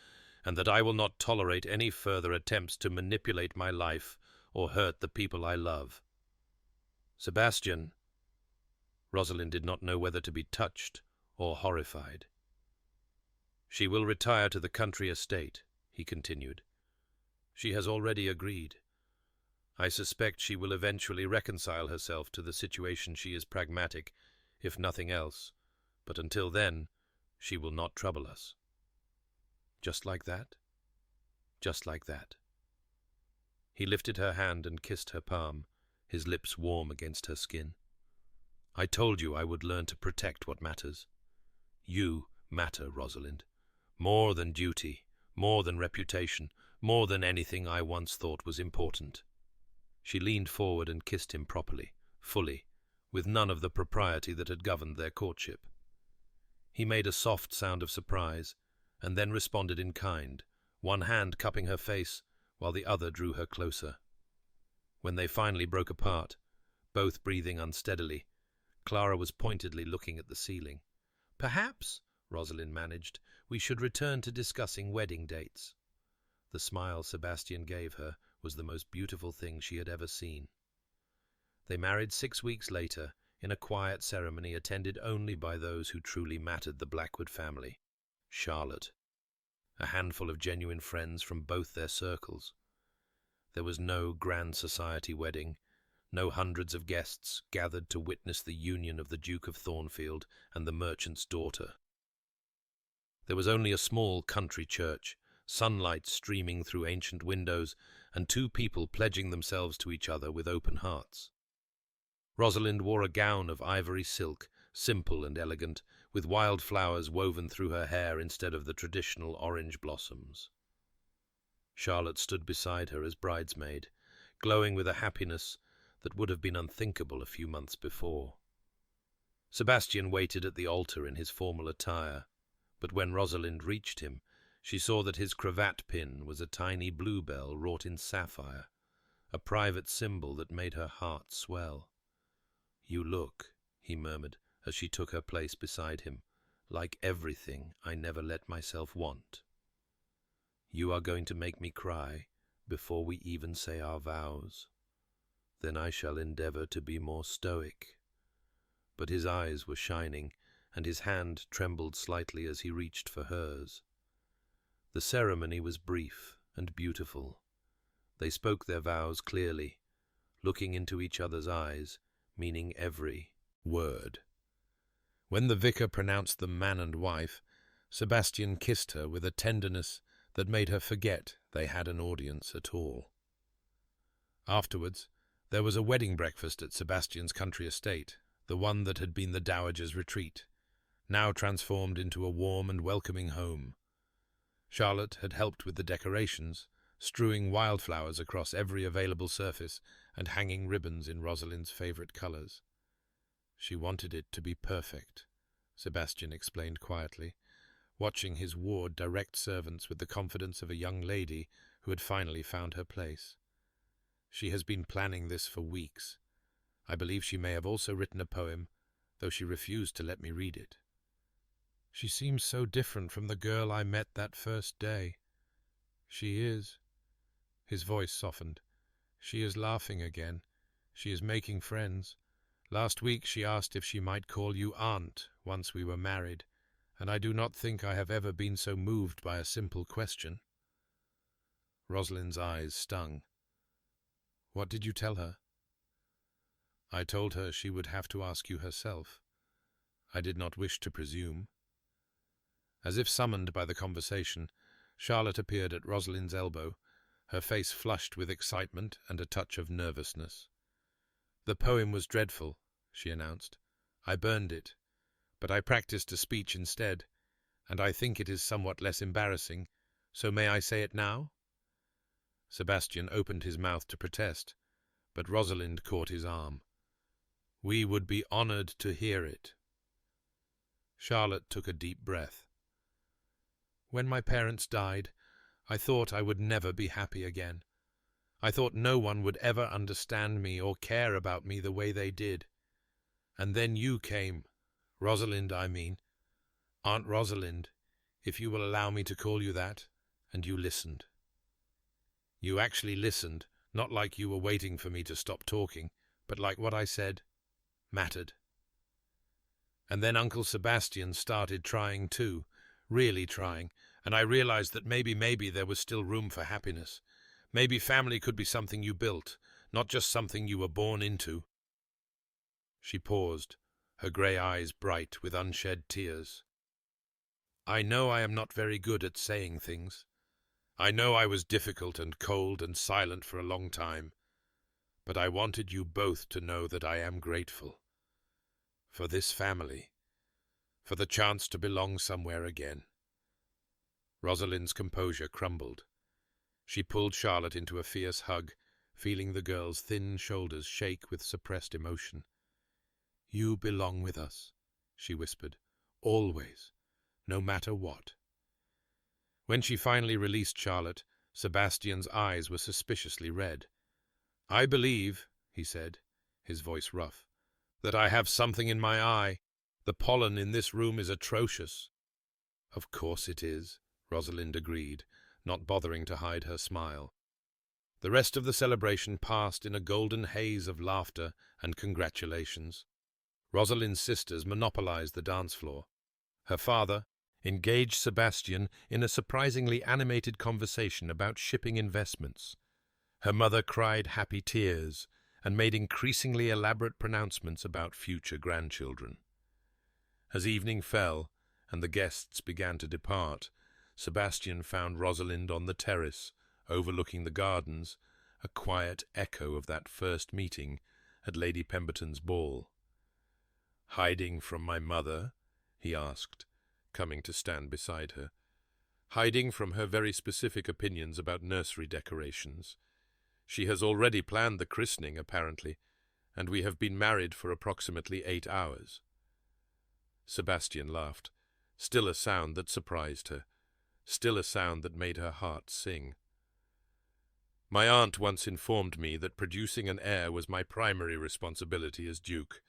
and that I will not tolerate any further attempts to manipulate my life or hurt the people I love." "Sebastian." Rosalind did not know whether to be touched or horrified. "She will retire to the country estate," he continued. "She has already agreed. I suspect she will eventually reconcile herself to the situation. She is pragmatic, if nothing else, but until then, she will not trouble us." "Just like that?" "Just like that." He lifted her hand and kissed her palm, his lips warm against her skin. "I told you I would learn to protect what matters. You matter, Rosalind. More than duty, more than reputation, more than anything I once thought was important." She leaned forward and kissed him properly, fully, with none of the propriety that had governed their courtship. He made a soft sound of surprise, and then responded in kind, one hand cupping her face, while the other drew her closer. When they finally broke apart, both breathing unsteadily, Clara was pointedly looking at the ceiling. "Perhaps," Rosalind managed, "we should return to discussing wedding dates." The smile Sebastian gave her was the most beautiful thing she had ever seen. They married 6 weeks later, in a quiet ceremony attended only by those who truly mattered the Blackwood family. Charlotte, a handful of genuine friends from both their circles. There was no grand society wedding, no hundreds of guests gathered to witness the union of the Duke of Thornfield and the merchant's daughter. There was only a small country church, sunlight streaming through ancient windows, and two people pledging themselves to each other with open hearts. Rosalind wore a gown of ivory silk, simple and elegant, with wild flowers woven through her hair instead of the traditional orange blossoms. Charlotte stood beside her as bridesmaid, glowing with a happiness that would have been unthinkable a few months before. Sebastian waited at the altar in his formal attire, but when Rosalind reached him, she saw that his cravat pin was a tiny bluebell wrought in sapphire, a private symbol that made her heart swell. "You look," he murmured as she took her place beside him, "like everything I never let myself want. You are going to make me cry before we even say our vows. Then I shall endeavor to be more stoic." But his eyes were shining, and his hand trembled slightly as he reached for hers. The ceremony was brief and beautiful. They spoke their vows clearly, looking into each other's eyes, meaning every word. When the vicar pronounced them man and wife, Sebastian kissed her with a tenderness that made her forget they had an audience at all. Afterwards, there was a wedding breakfast at Sebastian's country estate, the one that had been the dowager's retreat, now transformed into a warm and welcoming home. Charlotte had helped with the decorations, strewing wildflowers across every available surface and hanging ribbons in Rosalind's favourite colours. She wanted it to be perfect, Sebastian explained quietly, watching his ward direct servants with the confidence of a young lady who had finally found her place. "She has been planning this for weeks. I believe she may have also written a poem, though she refused to let me read it. She seems so different from the girl I met that first day." "She is." His voice softened. "She is laughing again. She is making friends. Last week she asked if she might call you aunt once we were married, and I do not think I have ever been so moved by a simple question." Rosalind's eyes stung. "What did you tell her?" "I told her she would have to ask you herself. I did not wish to presume." As if summoned by the conversation, Charlotte appeared at Rosalind's elbow, her face flushed with excitement and a touch of nervousness. "The poem was dreadful," she announced. "I burned it, but I practiced a speech instead, and I think it is somewhat less embarrassing, so may I say it now?" Sebastian opened his mouth to protest, but Rosalind caught his arm. "We would be honored to hear it." Charlotte took a deep breath. "When my parents died, I thought I would never be happy again. I thought no one would ever understand me or care about me the way they did. And then you came. Rosalind, I mean. Aunt Rosalind, if you will allow me to call you that, and you listened. You actually listened, not like you were waiting for me to stop talking, but like what I said mattered. And then Uncle Sebastian started trying too, really trying, and I realized that maybe there was still room for happiness. Maybe family could be something you built, not just something you were born into." She paused, her grey eyes bright with unshed tears. "I know I am not very good at saying things. I know I was difficult and cold and silent for a long time, but I wanted you both to know that I am grateful. For this family, for the chance to belong somewhere again." Rosalind's composure crumbled. She pulled Charlotte into a fierce hug, feeling the girl's thin shoulders shake with suppressed emotion. "You belong with us," she whispered, "always, no matter what." When she finally released Charlotte, Sebastian's eyes were suspiciously red. "I believe," he said, his voice rough, "that I have something in my eye. The pollen in this room is atrocious." "Of course it is," Rosalind agreed, not bothering to hide her smile. The rest of the celebration passed in a golden haze of laughter and congratulations. Rosalind's sisters monopolized the dance floor. Her father engaged Sebastian in a surprisingly animated conversation about shipping investments. Her mother cried happy tears and made increasingly elaborate pronouncements about future grandchildren. As evening fell and the guests began to depart, Sebastian found Rosalind on the terrace, overlooking the gardens, a quiet echo of that first meeting at Lady Pemberton's ball. "Hiding from my mother?" he asked, coming to stand beside her. "Hiding from her very specific opinions about nursery decorations. She has already planned the christening, apparently, and we have been married for approximately 8 hours." Sebastian laughed, still a sound that surprised her, still a sound that made her heart sing. "My aunt once informed me that producing an heir was my primary responsibility as Duke.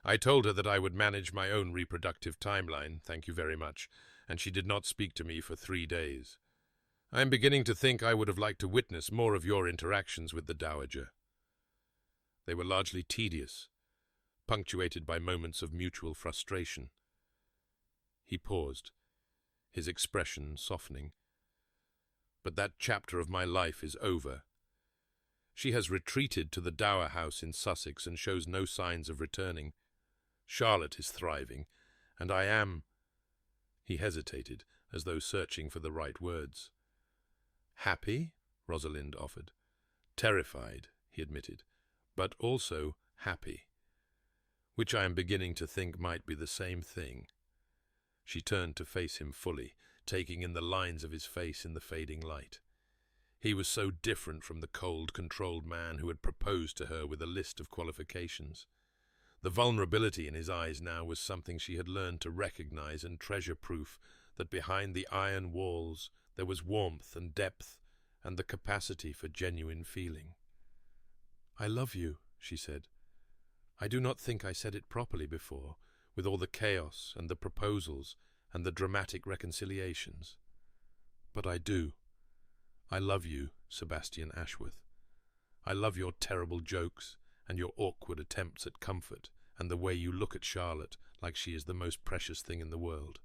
I told her that I would manage my own reproductive timeline, thank you very much, and she did not speak to me for 3 days. I am beginning to think I would have liked to witness more of your interactions with the Dowager. They were largely tedious, punctuated by moments of mutual frustration." He paused, his expression softening. "But that chapter of my life is over. She has retreated to the dower house in Sussex and shows no signs of returning. Charlotte is thriving, and I am—" He hesitated, as though searching for the right words. "Happy?" Rosalind offered. "Terrified," he admitted, "but also happy, which I am beginning to think might be the same thing." She turned to face him fully, taking in the lines of his face in the fading light. He was so different from the cold, controlled man who had proposed to her with a list of qualifications. The vulnerability in his eyes now was something she had learned to recognize and treasure, proof that behind the iron walls there was warmth and depth and the capacity for genuine feeling. "I love you," she said. "I do not think I said it properly before, with all the chaos and the proposals and the dramatic reconciliations. But I do. I love you, Sebastian Ashworth. I love your terrible jokes and your awkward attempts at comfort and the way you look at Charlotte like she is the most precious thing in the world.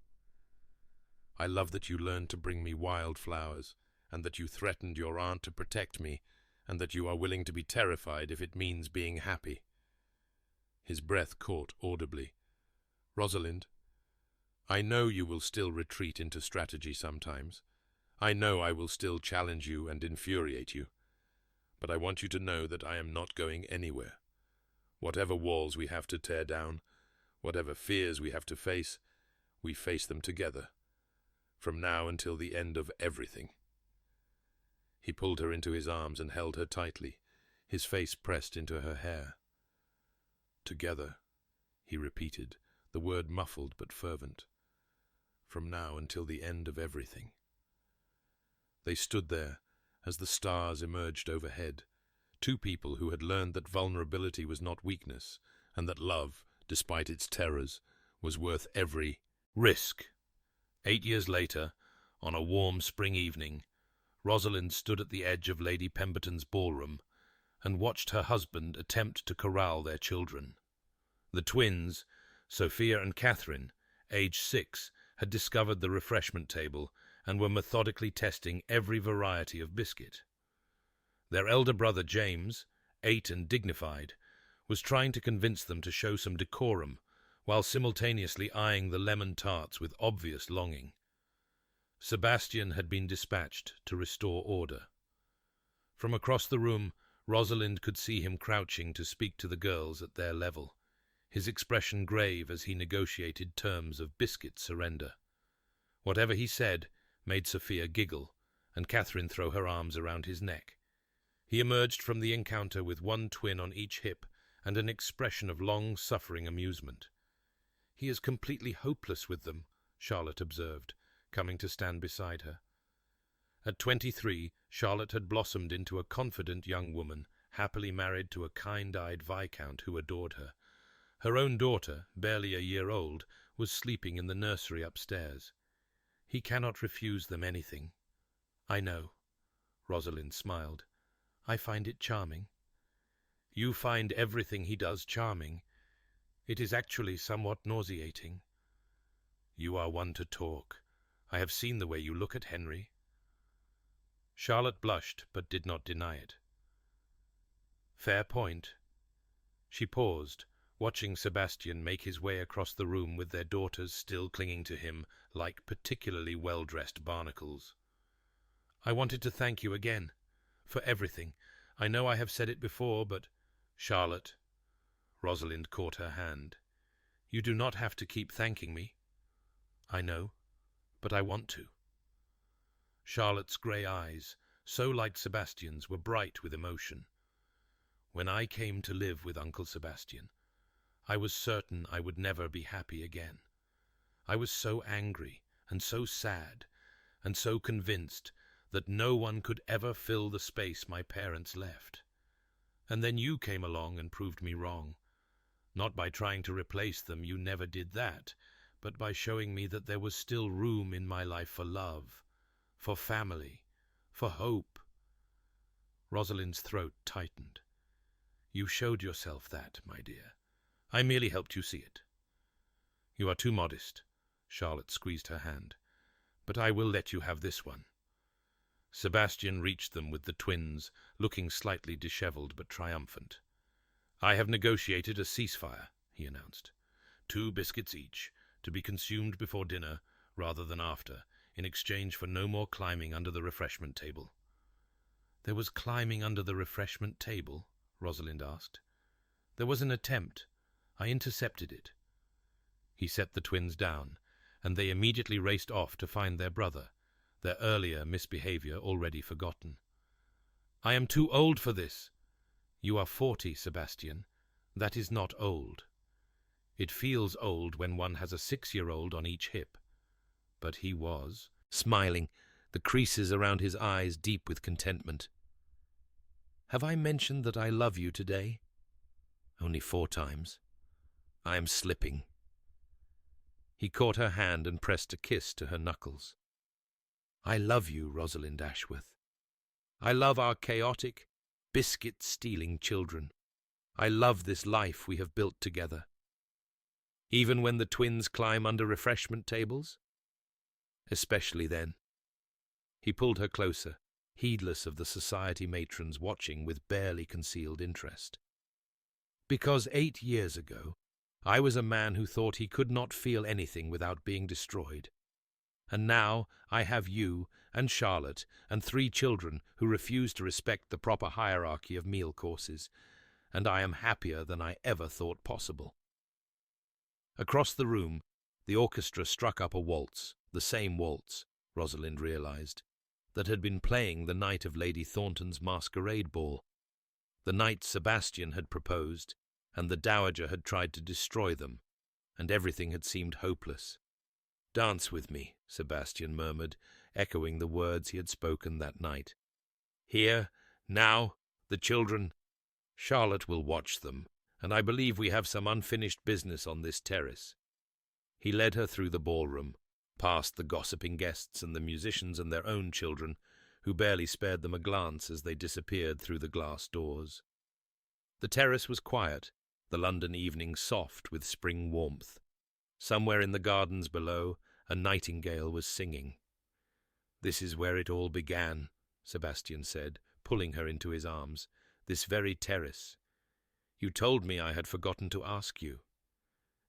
I love that you learned to bring me wildflowers and that you threatened your aunt to protect me and that you are willing to be terrified if it means being happy." His breath caught audibly. "Rosalind, I know you will still retreat into strategy sometimes. I know I will still challenge you and infuriate you. But I want you to know that I am not going anywhere. Whatever walls we have to tear down, whatever fears we have to face, we face them together, from now until the end of everything." He pulled her into his arms and held her tightly, his face pressed into her hair. "Together," he repeated, the word muffled but fervent. "From now until the end of everything." They stood there as the stars emerged overhead, two people who had learned that vulnerability was not weakness, and that love, despite its terrors, was worth every risk. 8 years later, on a warm spring evening, Rosalind stood at the edge of Lady Pemberton's ballroom and watched her husband attempt to corral their children. The twins, Sophia and Catherine, aged 6, had discovered the refreshment table and were methodically testing every variety of biscuit. Their elder brother James, 8 and dignified, was trying to convince them to show some decorum, while simultaneously eyeing the lemon tarts with obvious longing. Sebastian had been dispatched to restore order. From across the room, Rosalind could see him crouching to speak to the girls at their level, his expression grave as he negotiated terms of biscuit surrender. Whatever he said made Sophia giggle, and Catherine throw her arms around his neck. He emerged from the encounter with one twin on each hip and an expression of long-suffering amusement. "He is completely hopeless with them," Charlotte observed, coming to stand beside her. At 23, Charlotte had blossomed into a confident young woman, happily married to a kind-eyed viscount who adored her. Her own daughter, barely a year old, was sleeping in the nursery upstairs. "He cannot refuse them anything." "I know." Rosalind smiled. "I find it charming." "You find everything he does charming. It is actually somewhat nauseating." "You are one to talk. I have seen the way you look at Henry." Charlotte blushed, but did not deny it. "Fair point." She paused, watching Sebastian make his way across the room with their daughters still clinging to him like particularly well-dressed barnacles. "I wanted to thank you again, for everything. I know I have said it before, but—" "Charlotte," Rosalind caught her hand, "you do not have to keep thanking me." "I know, but I want to." Charlotte's grey eyes, so like Sebastian's, were bright with emotion. "When I came to live with Uncle Sebastian, I was certain I would never be happy again. I was so angry and so sad and so convinced that no one could ever fill the space my parents left. And then you came along and proved me wrong. Not by trying to replace them, you never did that, but by showing me that there was still room in my life for love, for family, for hope." Rosalind's throat tightened. "You showed yourself that, my dear. I merely helped you see it." "You are too modest." Charlotte squeezed her hand. "But I will let you have this one." Sebastian reached them with the twins, looking slightly disheveled but triumphant. "I have negotiated a ceasefire," he announced. 2 biscuits each, to be consumed before dinner rather than after, in exchange for no more climbing under the refreshment table." "There was climbing under the refreshment table?" Rosalind asked. "There was an attempt. I intercepted it." He set the twins down, and they immediately raced off to find their brother, their earlier misbehavior already forgotten. "I am too old for this." "You are 40, Sebastian. That is not old. It feels old when one has a 6-year-old on each hip." But he was, smiling, the creases around his eyes deep with contentment. "Have I mentioned that I love you today?" "Only 4 times. I am slipping." He caught her hand and pressed a kiss to her knuckles. "I love you, Rosalind Ashworth. I love our chaotic, biscuit-stealing children. I love this life we have built together. Even when the twins climb under refreshment tables? Especially then." He pulled her closer, heedless of the society matrons watching with barely concealed interest. "Because 8 years ago, I was a man who thought he could not feel anything without being destroyed. And now I have you and Charlotte and 3 children who refuse to respect the proper hierarchy of meal courses, and I am happier than I ever thought possible." Across the room, the orchestra struck up a waltz, the same waltz, Rosalind realized, that had been playing the night of Lady Thornton's masquerade ball, the night Sebastian had proposed, and the Dowager had tried to destroy them, and everything had seemed hopeless. "Dance with me," Sebastian murmured, echoing the words he had spoken that night. "Here, now, the children. Charlotte will watch them, and I believe we have some unfinished business on this terrace." He led her through the ballroom, past the gossiping guests and the musicians and their own children, who barely spared them a glance as they disappeared through the glass doors. The terrace was quiet, the London evening soft with spring warmth. Somewhere in the gardens below, a nightingale was singing. "This is where it all began," Sebastian said, pulling her into his arms. "This very terrace. You told me I had forgotten to ask you.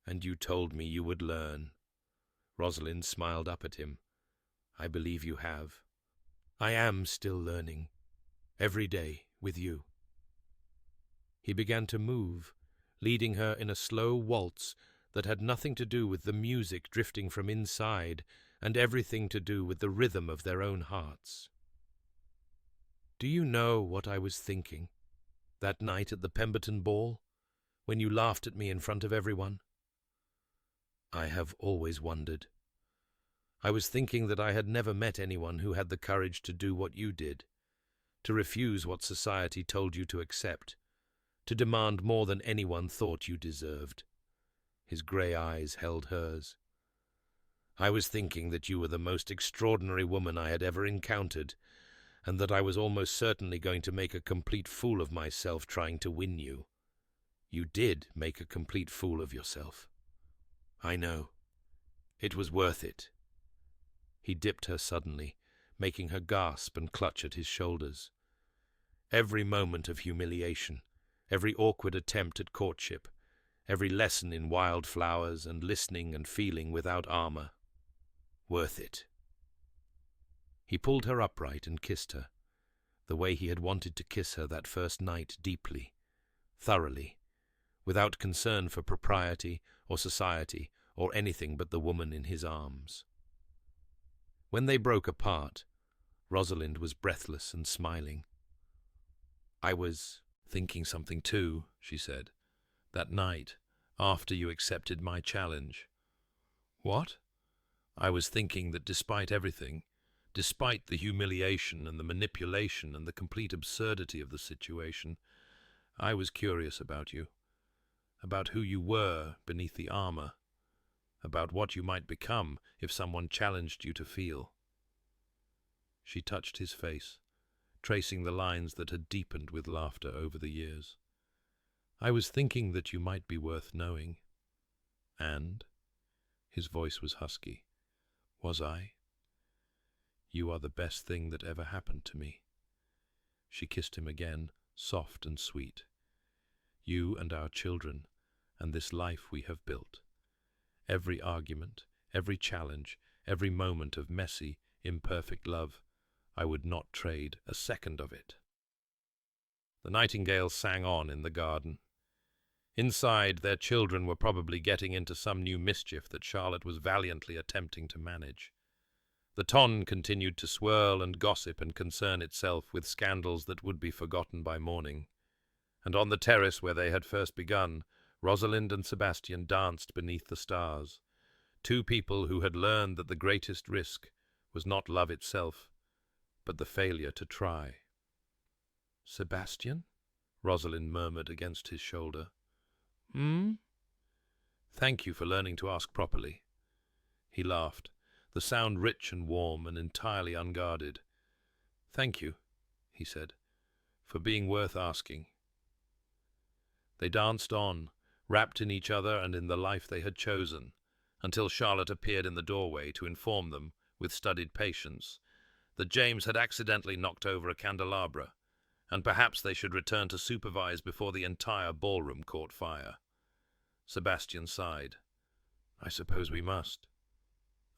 And you told me you would learn." Rosalind smiled up at him. "I believe you have. I am still learning. Every day, with you." He began to move, leading her in a slow waltz that had nothing to do with the music drifting from inside and everything to do with the rhythm of their own hearts. "Do you know what I was thinking that night at the Pemberton ball, when you laughed at me in front of everyone?" "I have always wondered. I was thinking that I had never met anyone who had the courage to do what you did, to refuse what society told you to accept, to demand more than anyone thought you deserved." His grey eyes held hers. "I was thinking that you were the most extraordinary woman I had ever encountered, and that I was almost certainly going to make a complete fool of myself trying to win you. You did make a complete fool of yourself. I know. It was worth it." He dipped her suddenly, making her gasp and clutch at his shoulders. Every moment of humiliation, every awkward attempt at courtship, every lesson in wild flowers and listening and feeling without armor. Worth it. He pulled her upright and kissed her, the way he had wanted to kiss her that first night, deeply, thoroughly, without concern for propriety or society or anything but the woman in his arms. When they broke apart, Rosalind was breathless and smiling. "I was thinking something too," she said, "that night, after you accepted my challenge." "What?" "I was thinking that despite everything, despite the humiliation and the manipulation and the complete absurdity of the situation, I was curious about you, about who you were beneath the armor, about what you might become if someone challenged you to feel." She touched his face, tracing the lines that had deepened with laughter over the years. "I was thinking that you might be worth knowing." "And?" His voice was husky. "Was I?" "You are the best thing that ever happened to me." She kissed him again, soft and sweet. "You and our children, and this life we have built. Every argument, every challenge, every moment of messy, imperfect love, I would not trade a second of it." The nightingale sang on in the garden. Inside, their children were probably getting into some new mischief that Charlotte was valiantly attempting to manage. The ton continued to swirl and gossip and concern itself with scandals that would be forgotten by morning. And on the terrace where they had first begun, Rosalind and Sebastian danced beneath the stars, two people who had learned that the greatest risk was not love itself, but the failure to try. "Sebastian?" Rosalind murmured against his shoulder. "Thank you for learning to ask properly." He laughed, the sound rich and warm and entirely unguarded. "Thank you," he said, "for being worth asking." They danced on, wrapped in each other and in the life they had chosen, until Charlotte appeared in the doorway to inform them, with studied patience, that James had accidentally knocked over a candelabra, and perhaps they should return to supervise before the entire ballroom caught fire. Sebastian sighed. "I suppose we must.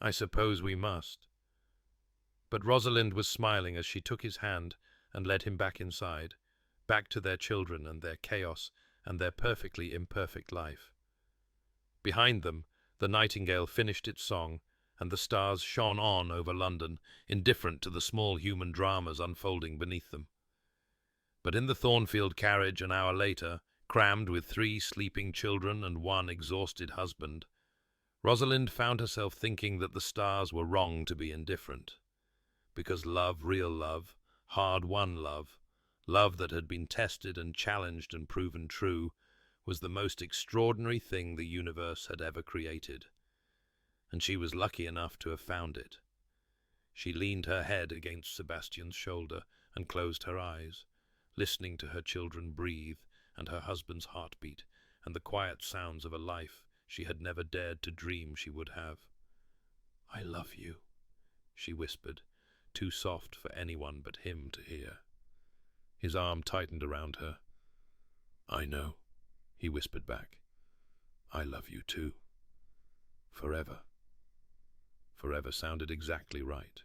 I suppose we must." But Rosalind was smiling as she took his hand and led him back inside, back to their children and their chaos and their perfectly imperfect life. Behind them, the nightingale finished its song, and the stars shone on over London, indifferent to the small human dramas unfolding beneath them. But in the Thornfield carriage an hour later, crammed with 3 sleeping children and 1 exhausted husband, Rosalind found herself thinking that the stars were wrong to be indifferent, because love, real love, hard-won love, love that had been tested and challenged and proven true, was the most extraordinary thing the universe had ever created, and she was lucky enough to have found it. She leaned her head against Sebastian's shoulder and closed her eyes, listening to her children breathe and her husband's heartbeat and the quiet sounds of a life she had never dared to dream she would have. "I love you," she whispered, too soft for anyone but him to hear. His arm tightened around her. "I know," he whispered back. "I love you too. Forever." Forever sounded exactly right.